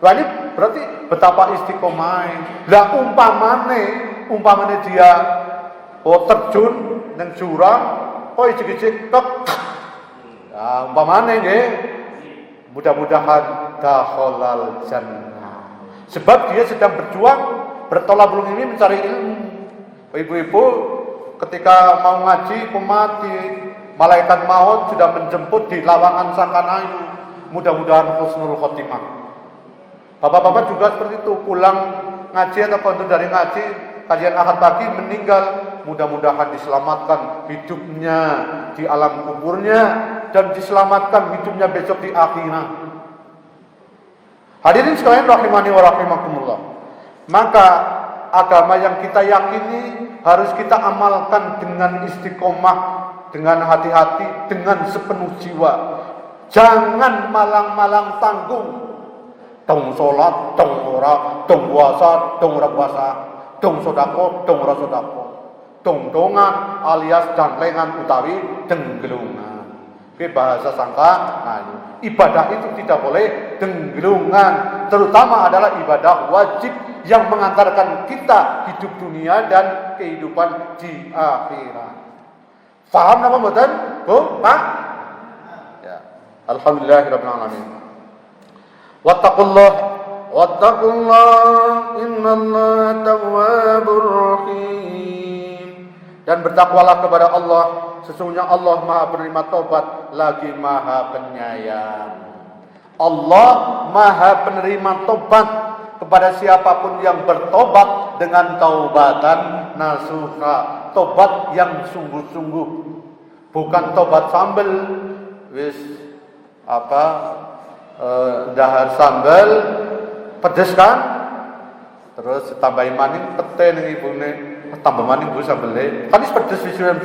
Wah, ini berarti betapa istiqomah. Lah umpamane dia terjun nang jurang, ijik-ijik tek. Nah, umpamane nggih. Mudah-mudahan dakhalal jannah. Sebab dia sedang berjuang bertolak belum ini mencari ilmu. Ibu-ibu ketika mau ngaji mati, malaikat maut sudah menjemput di lawangan Sangkanayu. Mudah-mudahan husnul khotimah. Bapak-bapak juga seperti itu, pulang ngaji atau kontur dari ngaji, kajian Ahad pagi meninggal, mudah-mudahan diselamatkan hidupnya di alam kuburnya dan diselamatkan hidupnya besok di akhirat. Hadirin sekalian rahimani wa rahimakumullah. Maka agama yang kita yakini harus kita amalkan dengan istiqomah, dengan hati-hati, dengan sepenuh jiwa. Jangan malang-malang tanggung. Tong sholat, tong ora, tong puasa, tong ora puasa, tong sodako, tong ora sodako, tong dongan alias jangklengan utawi denggelungan. Oke, bahasa sangka, ibadah itu tidak boleh denggelungan. Terutama adalah ibadah wajib yang mengantarkan kita hidup dunia dan kehidupan di akhirat. Faham apa mboten? Bu, Pak? Ya. Alhamdulillahirabbil alamin. Wattaqullah innallaha tawwabur rahim. Dan bertakwalah kepada Allah, sesungguhnya Allah Maha penerima taubat lagi Maha penyayang. Allah Maha penerima taubat kepada siapapun yang bertobat dengan taubatan nasuha, tobat yang sungguh-sungguh, bukan tobat sambel wis dahar sambel pedes kan terus tambahin maning pete ning ibune tambah maning bu sambele kan wis pedes wis siam.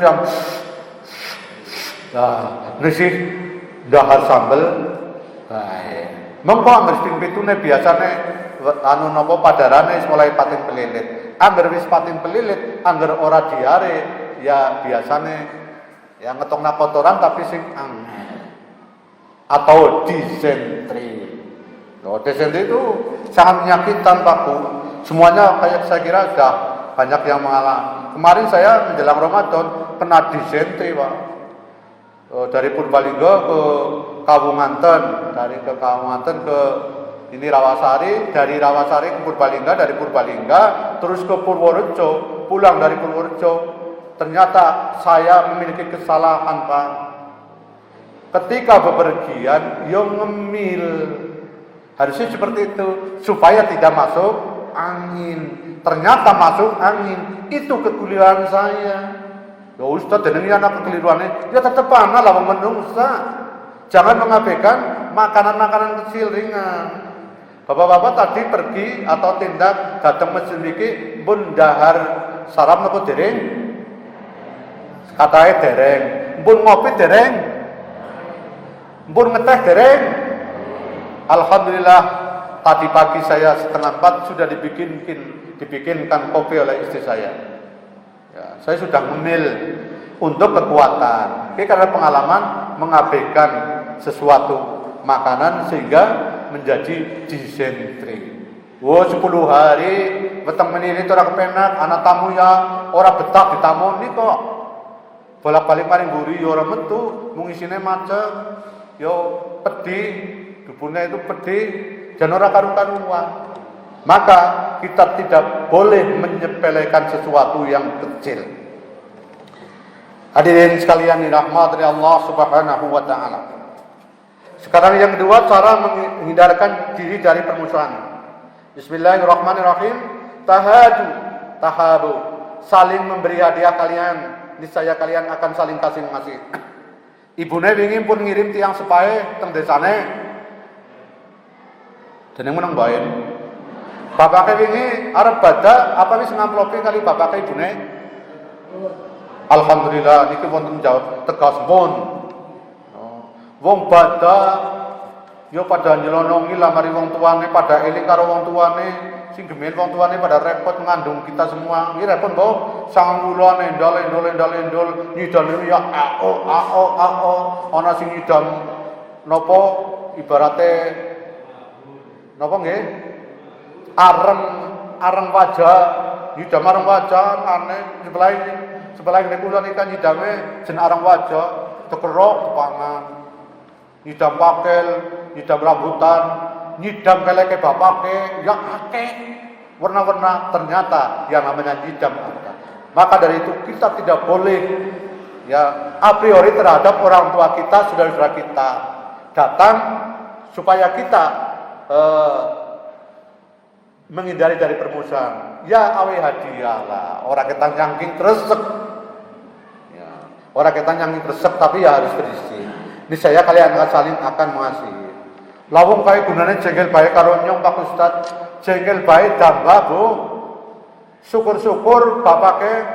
Nah, nisi dahar sambel bae. Mengko anggere ping pitune biasane napa padarane mulai pating pelilit. Angger wis pating pelilit, angger ora diare, ya biasane ya ngetokna kotoran tapi sing angel. Atau disentri. Loh, disentri itu sangat menyakitkan, Pak Bu. Semuanya kayak saya kira sudah banyak yang mengalami. Kemarin saya menjelang Ramadan kena disentri, Pak. Dari Purbalingga ke Kawunganten, dari ke Kawunganten ke ini Rawasari, dari Rawasari ke Purbalingga, dari Purbalingga terus ke Purworejo, pulang dari Purworejo. Ternyata saya memiliki kesalahan, Pak. Ketika bepergian, yo ngemil. Harusnya seperti itu supaya tidak masuk angin. Ternyata masuk angin. Itu kekeliruan saya. Ya Ustaz, dan ini anak kekeliruannya. Ya tetap ana lah menung Ustaz. Jangan mengabaikan makanan-makanan kecil ringan. Bapak-bapak tadi pergi atau tindak datang masjid niki pun dahar sarap napa dereng? Katae dereng. Pun ngopi dereng. Pun ngeteh dereng. Alhamdulillah tadi pagi saya 3:30 sudah dibikinkan kopi oleh istri saya. Ya, saya sudah ngemil untuk kekuatan. Oke, karena pengalaman mengabaikan sesuatu makanan sehingga menjadi disentri. 10 hari weteng menit ora kepenak, anak tamu ya ora betah ditamu nih kok. Bolak-balik maring mburi ya ora metu, mung isine macet. Yo pedih, dubune itu pedih, dan ora karu-karuan. Maka kita tidak boleh menyepelekan sesuatu yang kecil. Hadirin sekalian dirahmati Allah Subhanahu wa taala. Sekarang yang kedua, cara menghindarkan diri dari permusuhan. Bismillahirrahmanirrahim. Tahabu. Saling memberi hadiah kalian, niscaya kalian akan saling kasih mengasihi. Ibune wingi pun ngirim tiang sepahe teng desane. Jeneng meneng bae. Bapake wingi arep badak apa wis ngamplopi kali bapake ibune? Alhamdulillah niki wonten jawab tegas pun. Wong badak yo pada nyelonongi lah mari wong tuane, pada eling karo wong tuane, sing gemen wong tuane pada repot ngandung kita semua. Iki repot mbok sangang wulan endol nyidam ya ana sing nyidam napa ibarate napa nggih? Areng wajah, nyidam areng wajah aneh sebelah nek kula nika nyidame jen areng wajah tekerok tepangan. Nyidam pakel, nyidam rambutan, nyidam keleke bapake, yang akeh warna-warna ternyata yang namanya nyidam. Maka dari itu kita tidak boleh ya a priori terhadap orang tua kita, saudara-saudara kita datang supaya kita menghindari dari permusuhan. Ya awe hadiah lah, orang kita nyangking kresek. Ya, orang kita nyangking kresek tapi ya harus berisi. Niscaya kalian akan saling mengasihi. Lawung kaya gunane jengkel bae karo nyong Pak Ustad, jengkel bae damba Bu. Syukur-syukur bapake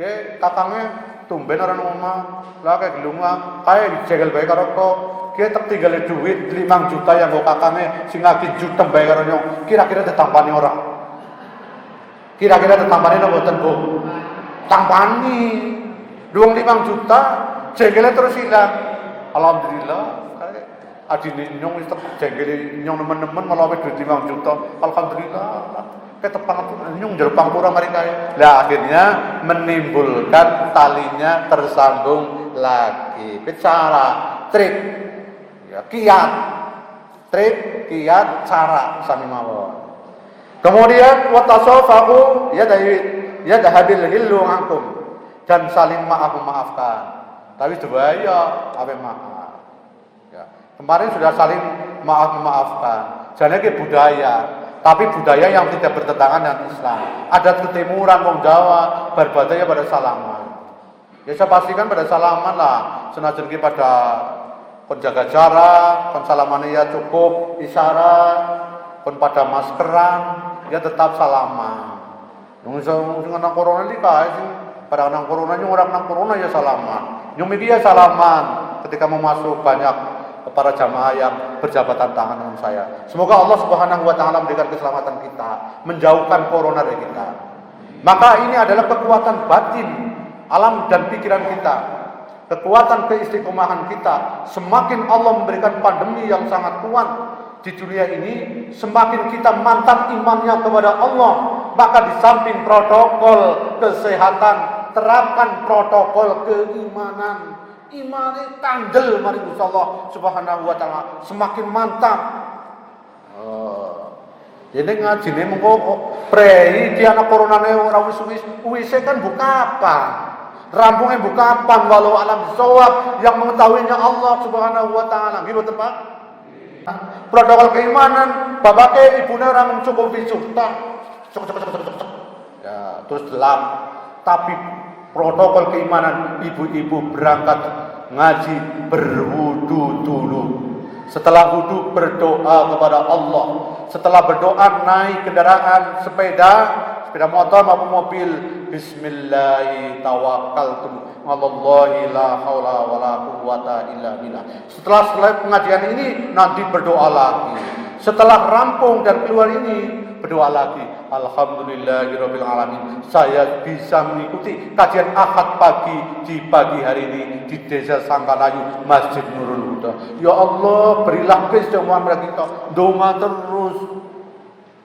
ke kakange tumben ora nang omah. Lah kaya gelunga, kaya jengkel bae karo kok. Ki tek tinggale duit 5 juta yang kok kakange sing ngagi jutem bae karo nyong. Kira-kira ditampani ora? Kira-kira ditampani napa mboten Bu? Tampani. Duang 5 juta, jengkelnya terus hilang. Alhamdulillah, adine nyong wis jengkel nyong nemen-nemen malah duit 5 juta. Alhamdulillah. Ketepang nyong jero pangpura mari kae. Lah akhirnya menimbulkan talinya tersambung lagi. Bicara trik ya kiat. Trik, kiat, cara sami mawon. Kemudian watasafahu ya dahabil hillu ankum dan saling maafkan. Tapi bahaya awe maaf. Ya. Kemarin sudah saling maafkan. Jadi ke budaya, tapi budaya yang tidak bertentangan dengan Islam. Adat ketimuran wong Jawa berbadaya pada salaman. Ya saya pastikan pada salaman lah. Senajan ki pada penjaga jarak, kon salamane ya cukup isyarat, kon pada maskeran, ya tetap salaman. Nung nang corona iki kae sing pada nang corona orang nang corona ya salaman. Nyumi dia salaman ketika mau masuk banyak para jamaah yang berjabatan tangan dengan saya. Semoga Allah Subhanahu wa taala memberikan keselamatan kita, menjauhkan corona dari kita. Maka ini adalah kekuatan batin, alam dan pikiran kita. Kekuatan keistiqomahan kita. Semakin Allah memberikan pandemi yang sangat kuat di dunia ini, semakin kita mantap imannya kepada Allah. Maka di samping protokol kesehatan, terapkan protokol keimanan. Imane kandel mari insyaallah Subhanahu wa taala semakin mantap. Jadi ngajine mengko prei di anak coronane ora wis kan buka apa? Rampungnya buka apa walau alam bisawab yang mengetahuinya Allah Subhanahu wa taala. Nggih boten Pak? Protokol keimanan bapake ibune ora mencukupi tak. Ya, terus delap. Tapi protokol keimanan ibu-ibu berangkat ngaji berwudu dulu. Setelah wudu berdoa kepada Allah. Setelah berdoa naik kendaraan sepeda motor maupun mobil. Bismillah tawakkaltu 'alallahi la haula wala quwwata illa billah. Setelah pengajian ini nanti berdoa lagi. Setelah rampung dan keluar ini berdoa lagi. Alhamdulillahirabbil alamin. Saya bisa mengikuti kajian Ahad pagi di pagi hari ini di Desa Sangkalayu, Masjid Nurul Huda. Ya Allah, berilah kesemua kita. Donga terus.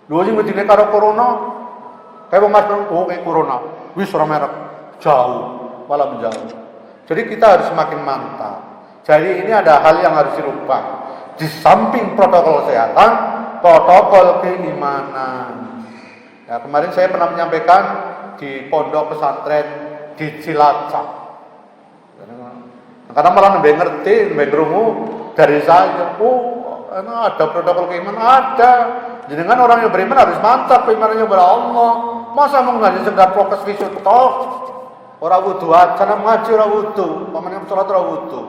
Lho sing medine karo corona. Kayak Mas kayak corona. Wis ora merek. Jauh, malah menjauh. Jadi kita harus semakin mantap. Jadi ini ada hal yang harus dirubah. Di samping protokol kesehatan, protokol keimanan. Ya, kemarin saya pernah menyampaikan di pondok pesantren di Cilacap. Karena malah lebih ngerti, lebih ngerungu dari saya. Ada protokol keimanan, ada. Jadi kan orang yang beriman harus mantap keimanannya kepada Allah. Masa mau ngaji sekedar prokes visut toh? Orang wudu aja, ngaji orang wudu, pamannya sholat orang wudu.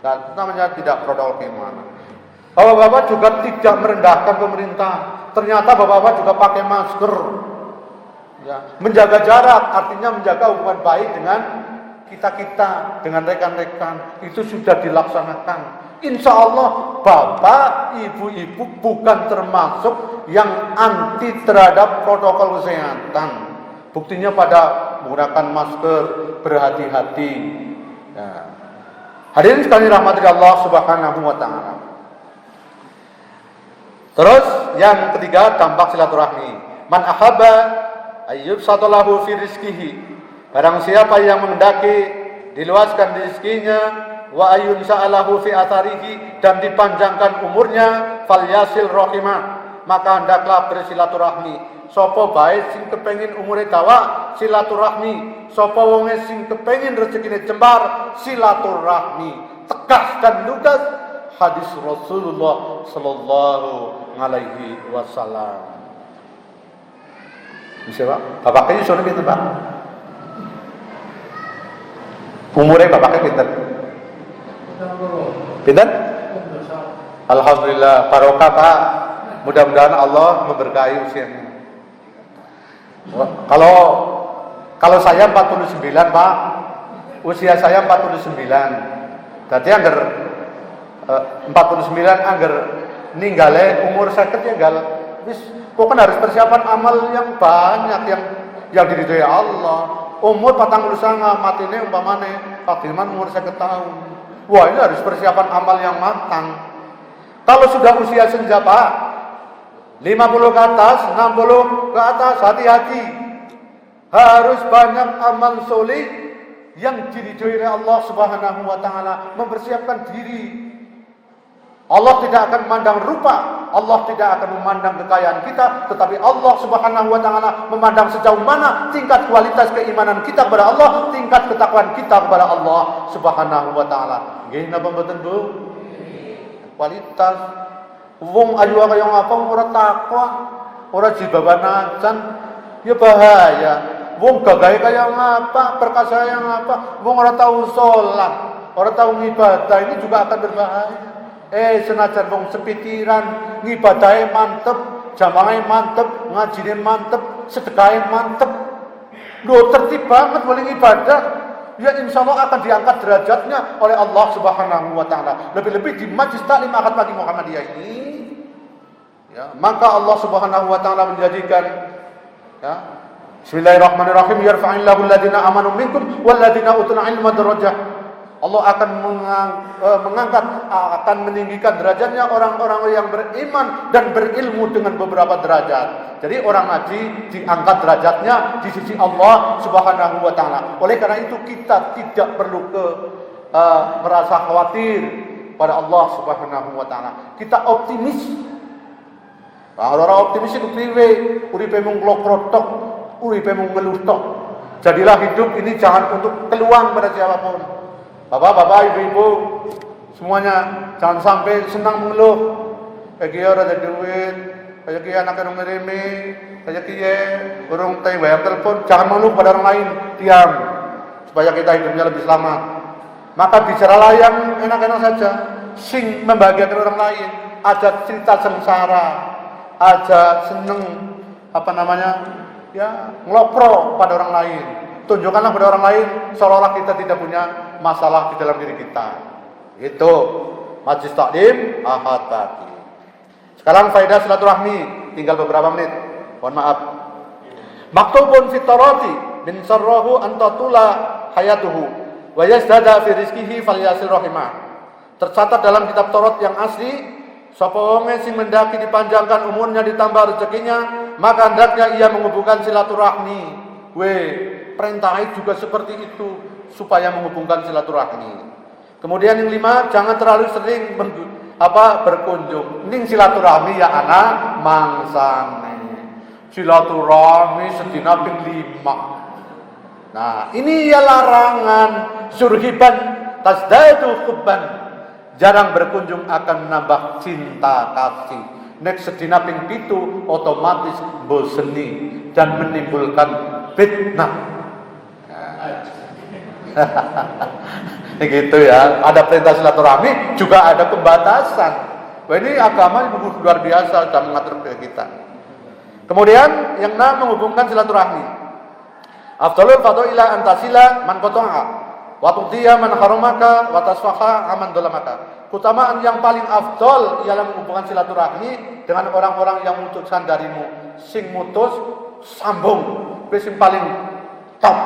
Dan namanya tidak protokol keimanan. Bapak-bapak juga tidak merendahkan pemerintah. Ternyata bapak-bapak juga pakai masker. Ya, menjaga jarak artinya menjaga hubungan baik dengan kita-kita, dengan rekan-rekan. Itu sudah dilaksanakan. Insya Allah bapak, ibu-ibu bukan termasuk yang anti terhadap protokol kesehatan. Buktinya pada menggunakan masker, berhati-hati. Ya. Hadirin sekalian rahmati Allah Subhanahu wa taala. Terus yang ketiga, dampak silaturahmi. Man ahabba ayyub satalahu fi rizqihi. Barang siapa yang menghendaki diluaskan rezekinya, wa ayyun sa'alahu fi atharihi, dan dipanjangkan umurnya, falyasil rahimah, maka hendaklah bersilaturahmi. Sapa bae sing kepengin umure dawa, silaturahmi. Sapa wonge sing kepengin rezekine jembar, silaturahmi. Tegas dan lugas hadis Rasulullah sallallahu alaihi wasallam. Bisa Pak? Bapaknya sono pinten, Pak? Umure bapaknya pinten? Pinten? Alhamdulillah, barokah Pak. Mudah-mudahan Allah memberkahi usianya. Kalau saya 49 Pak, usia saya 49. Berarti anggar 49 anggar ninggale umur 50 ya gal. Wis pokoknya harus persiapan amal yang banyak yang diridhoi Allah. Umur 49 matine umpamane kadiman umur 50 tahun. Wah, ini harus persiapan amal yang matang. Kalau sudah usia senja Pak, 50 ke atas, 60 ke atas, hati-hati. Harus banyak amal soleh yang diridhoi oleh Allah Subhanahu wa taala, mempersiapkan diri. Allah tidak akan memandang rupa, Allah tidak akan memandang kekayaan kita, tetapi Allah Subhanahu wa taala memandang sejauh mana tingkat kualitas keimanan kita kepada Allah, tingkat ketakwaan kita kepada Allah Subhanahu wa taala. Nggih napa mboten Bu? Kualitas wong ayu kaya ngapa ora takwa, ora jibaban ajan, ya bahaya. Wong gagahe kaya ngapa, perkasa kaya ngapa, wong ora tahu salat, ora tahu ibadah, ini juga akan berbahaya. Senajan wong sepitiran, ngibadahe mantep, jamaahé mantep, ngajine mantep, sedekahe mantep. Lho tertib banget boleh ibadah. Ya insya Allah akan diangkat derajatnya oleh Allah Subhanahu wa taala. Lebih-lebih di Majelis Taklim Akad Pagi Muhammadiyah ini, ya, maka Allah Subhanahu wa taala menjadikan, ya, Bismillahirrahmanirrahim, yarfa'illahu alladziina amanu minkum walladzina utul ilma darajah. Allah akan mengangkat, akan meninggikan derajatnya orang-orang yang beriman dan berilmu dengan beberapa derajat. Jadi orang ngaji diangkat derajatnya di sisi Allah Subhanahu wa taala. Oleh karena itu kita tidak perlu merasa khawatir pada Allah Subhanahu wa taala. Kita optimis. Orang optimis itu priwe, uripe mung klokrotok, uripe mung ngeluh tok. Jadilah hidup ini jangan untuk keluang pada siapapun. Bapak-bapak, ibu-ibu, semuanya jangan sampai senang mengeluh. Kayak kia ada duit, kayak kia anaknya ngereme, kayak kia urung tay bayar telepon. Jangan mengeluh pada orang lain, diam supaya kita hidupnya lebih selamat. Maka bicaralah yang enak-enak saja, sing membahagiakan orang lain. Ada cerita sengsara, ada seneng ya ngelopro pada orang lain. Tunjukkanlah pada orang lain seolah-olah kita tidak punya masalah di dalam diri kita. Itu Majelis Taklim Ahad Pagi. Sekarang faedah silaturahmi, tinggal beberapa menit. Mohon maaf. Maktubun fit tarati min sarrahu an tatula hayatuhu wa yazdada fi rizqihi falyasil rahimah. Tercatat dalam kitab Taurat yang asli, sapa wonge sing mendaki dipanjangkan umurnya ditambah rezekinya, maka hendaknya ia menghubungkan silaturahmi. Perintahnya juga seperti itu supaya menghubungkan silaturahmi. Kemudian yang 5, jangan terlalu sering berkunjung. Ning silaturahmi ya anak mangsane. Silaturahmi sedina ping 5. Nah, ini ya larangan. Surhiban tasdadu hubban. Jarang berkunjung akan menambah cinta kasih. Nek sedina ping 7 otomatis boseni dan menimbulkan fitnah. Gitu ya. Ada perintah silaturahmi, juga ada pembatasan. Wah, ini agama luar biasa dalam mengatur kita. Kemudian yang 6, menghubungkan silaturahmi. Afdhalul fadhila antasila man qata'a wa tu'tiya man haramaka wa tasfaha aman dolamaka. Keutamaan yang paling afdol ialah menghubungkan silaturahmi dengan orang-orang yang memutuskan darimu. Sing mutus sambung, sing paling top,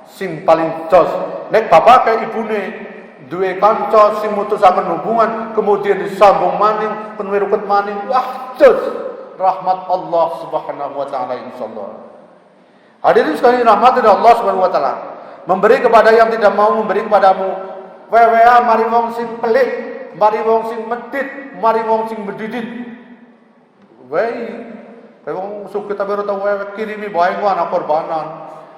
sing paling jos. Nek bapak kayak ibune duwe kanca sing mutusaken hubungan kemudian disambung maning penwiruket maning, wah jos. Rahmat Allah Subhanahu wa taala insyaallah. Hadirin sekalian rahmat dari Allah Subhanahu wa taala. Memberi kepada yang tidak mau memberi kepadamu. Wewean mari wong sing pelit, mari wong sing medit, mari wong sing medidit. Wong sugih tapi ora tau wewe kirimi bae ku ana korbanan.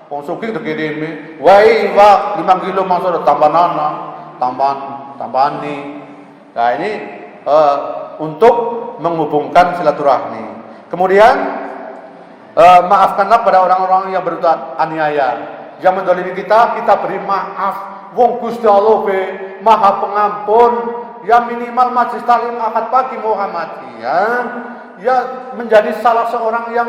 Wong sugih dikirimi, wae wak 5 kilo maksud tambanana, tambani. Nah, ini untuk menghubungkan silaturahmi. Kemudian maafkanlah pada orang-orang yang berbuat aniaya, yang mendolimi kita beri maaf. Wong Gusti Allah be Maha Pengampun, ya minimal majlis taklim akad pagi Muhammadiyah ya menjadi salah seorang yang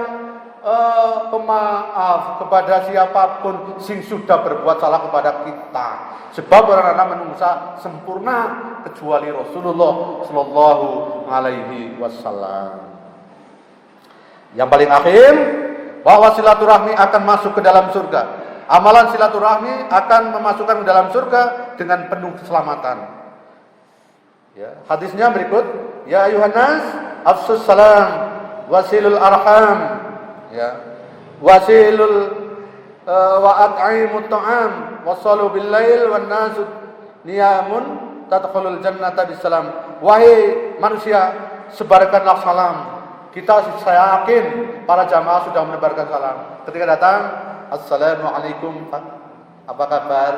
pemaaf kepada siapapun sing sudah berbuat salah kepada kita. Sebab orang-orang manusia sempurna kecuali Rasulullah sallallahu alaihi wasallam. Yang paling akhir, bahwa silaturahmi akan masuk ke dalam surga. Amalan silaturahmi akan memasukkan ke dalam surga dengan penuh keselamatan. Ya, hadisnya berikut, ya ayuhan nas afsus salam wasilul arham, ya, wasilul wa at'imut ta'am wasallu bil lail wan nasu niyamun tadkhulul jannata bisalam. Wahai manusia, sebarkanlah salam. Saya yakin para jamaah sudah menebarkan salam. Ketika datang, assalamualaikum, apa kabar?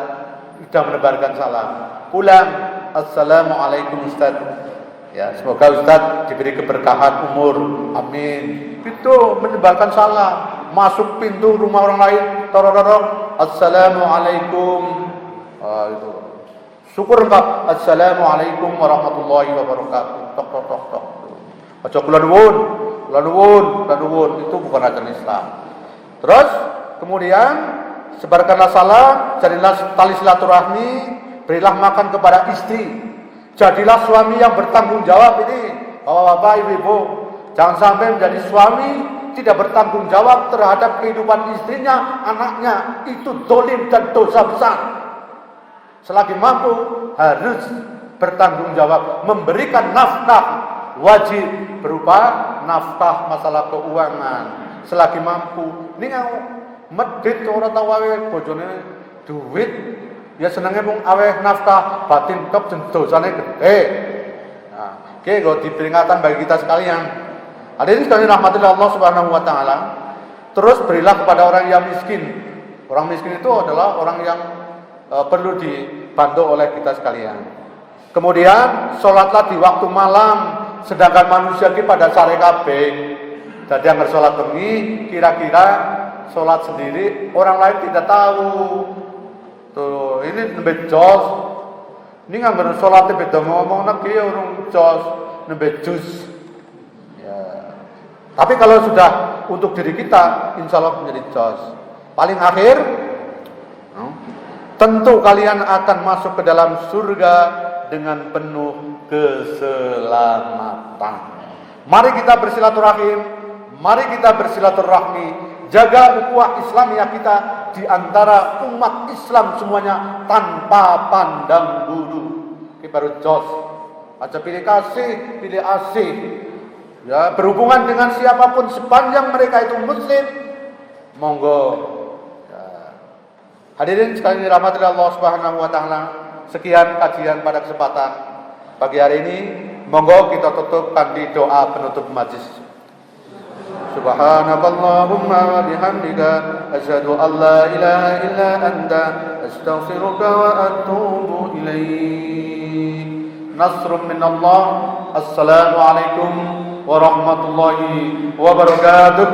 Sudah menebarkan salam. Pulang, assalamualaikum Ustaz. Ya, semoga Ustaz diberi keberkahan umur. Amin. Itu menebarkan salam. Masuk pintu rumah orang lain, torororok, assalamualaikum. Itu. Syukur Pak. Assalamualaikum warahmatullahi wabarakatuh. Tok tok tok tok. Aja kula nuwun, itu bukan ajaran Islam. Terus kemudian sebarkanlah salam, jadilah tali silaturahmi, berilah makan kepada istri. Jadilah suami yang bertanggung jawab ini. Bapak-bapak, ibu-ibu, jangan sampai menjadi suami tidak bertanggung jawab terhadap kehidupan istrinya, anaknya. Itu dolim dan dosa besar. Selagi mampu harus bertanggung jawab, memberikan nafkah wajib berupa nafkah masalah keuangan selagi mampu. Ini yang medit ora tau awe bojone duit ya senenge mung aweh nafkah batin tok dosane gede. Nah, oke, kok diperingatan bagi kita sekalian. Hadirin sekalian rahmatillah Allah Subhanahu wa taala. Terus berilah kepada orang yang miskin. Orang miskin itu adalah orang yang perlu dibantu oleh kita sekalian. Kemudian sholatlah di waktu malam. Sedangkan manusia ki pada sare kabeh. Dadi anggar salat bengi kira-kira salat sendiri orang lain tidak tahu. Tuh, ini nembe jos. Ini anggar salate beda ngomong nek ya urung jos, nembe jus. Ya. Tapi kalau sudah untuk diri kita insyaallah menjadi jos. Paling akhir tentu kalian akan masuk ke dalam surga dengan penuh keselamatan. Mari kita bersilaturahim, mari kita bersilaturahmi, jaga ukhuwah Islamiyah kita di antara umat Islam semuanya tanpa pandang bulu. Kita baru jos, aja pilih kasih, pilih asih. Ya, berhubungan dengan siapapun sepanjang mereka itu muslim, monggo. Ya. Hadirin sekalian dirahmati Allah Subhanahu wa taala. Sekian kajian pada kesempatan pagi hari ini. Monggo kita tutupkan di doa penutup majlis. Subhanakallahumma wa bihamdika asyhadu an la ilaha illa anta astaghfiruka wa atubu ilaik. Nasrun minallah. Assalamualaikum warahmatullahi wabarakatuh.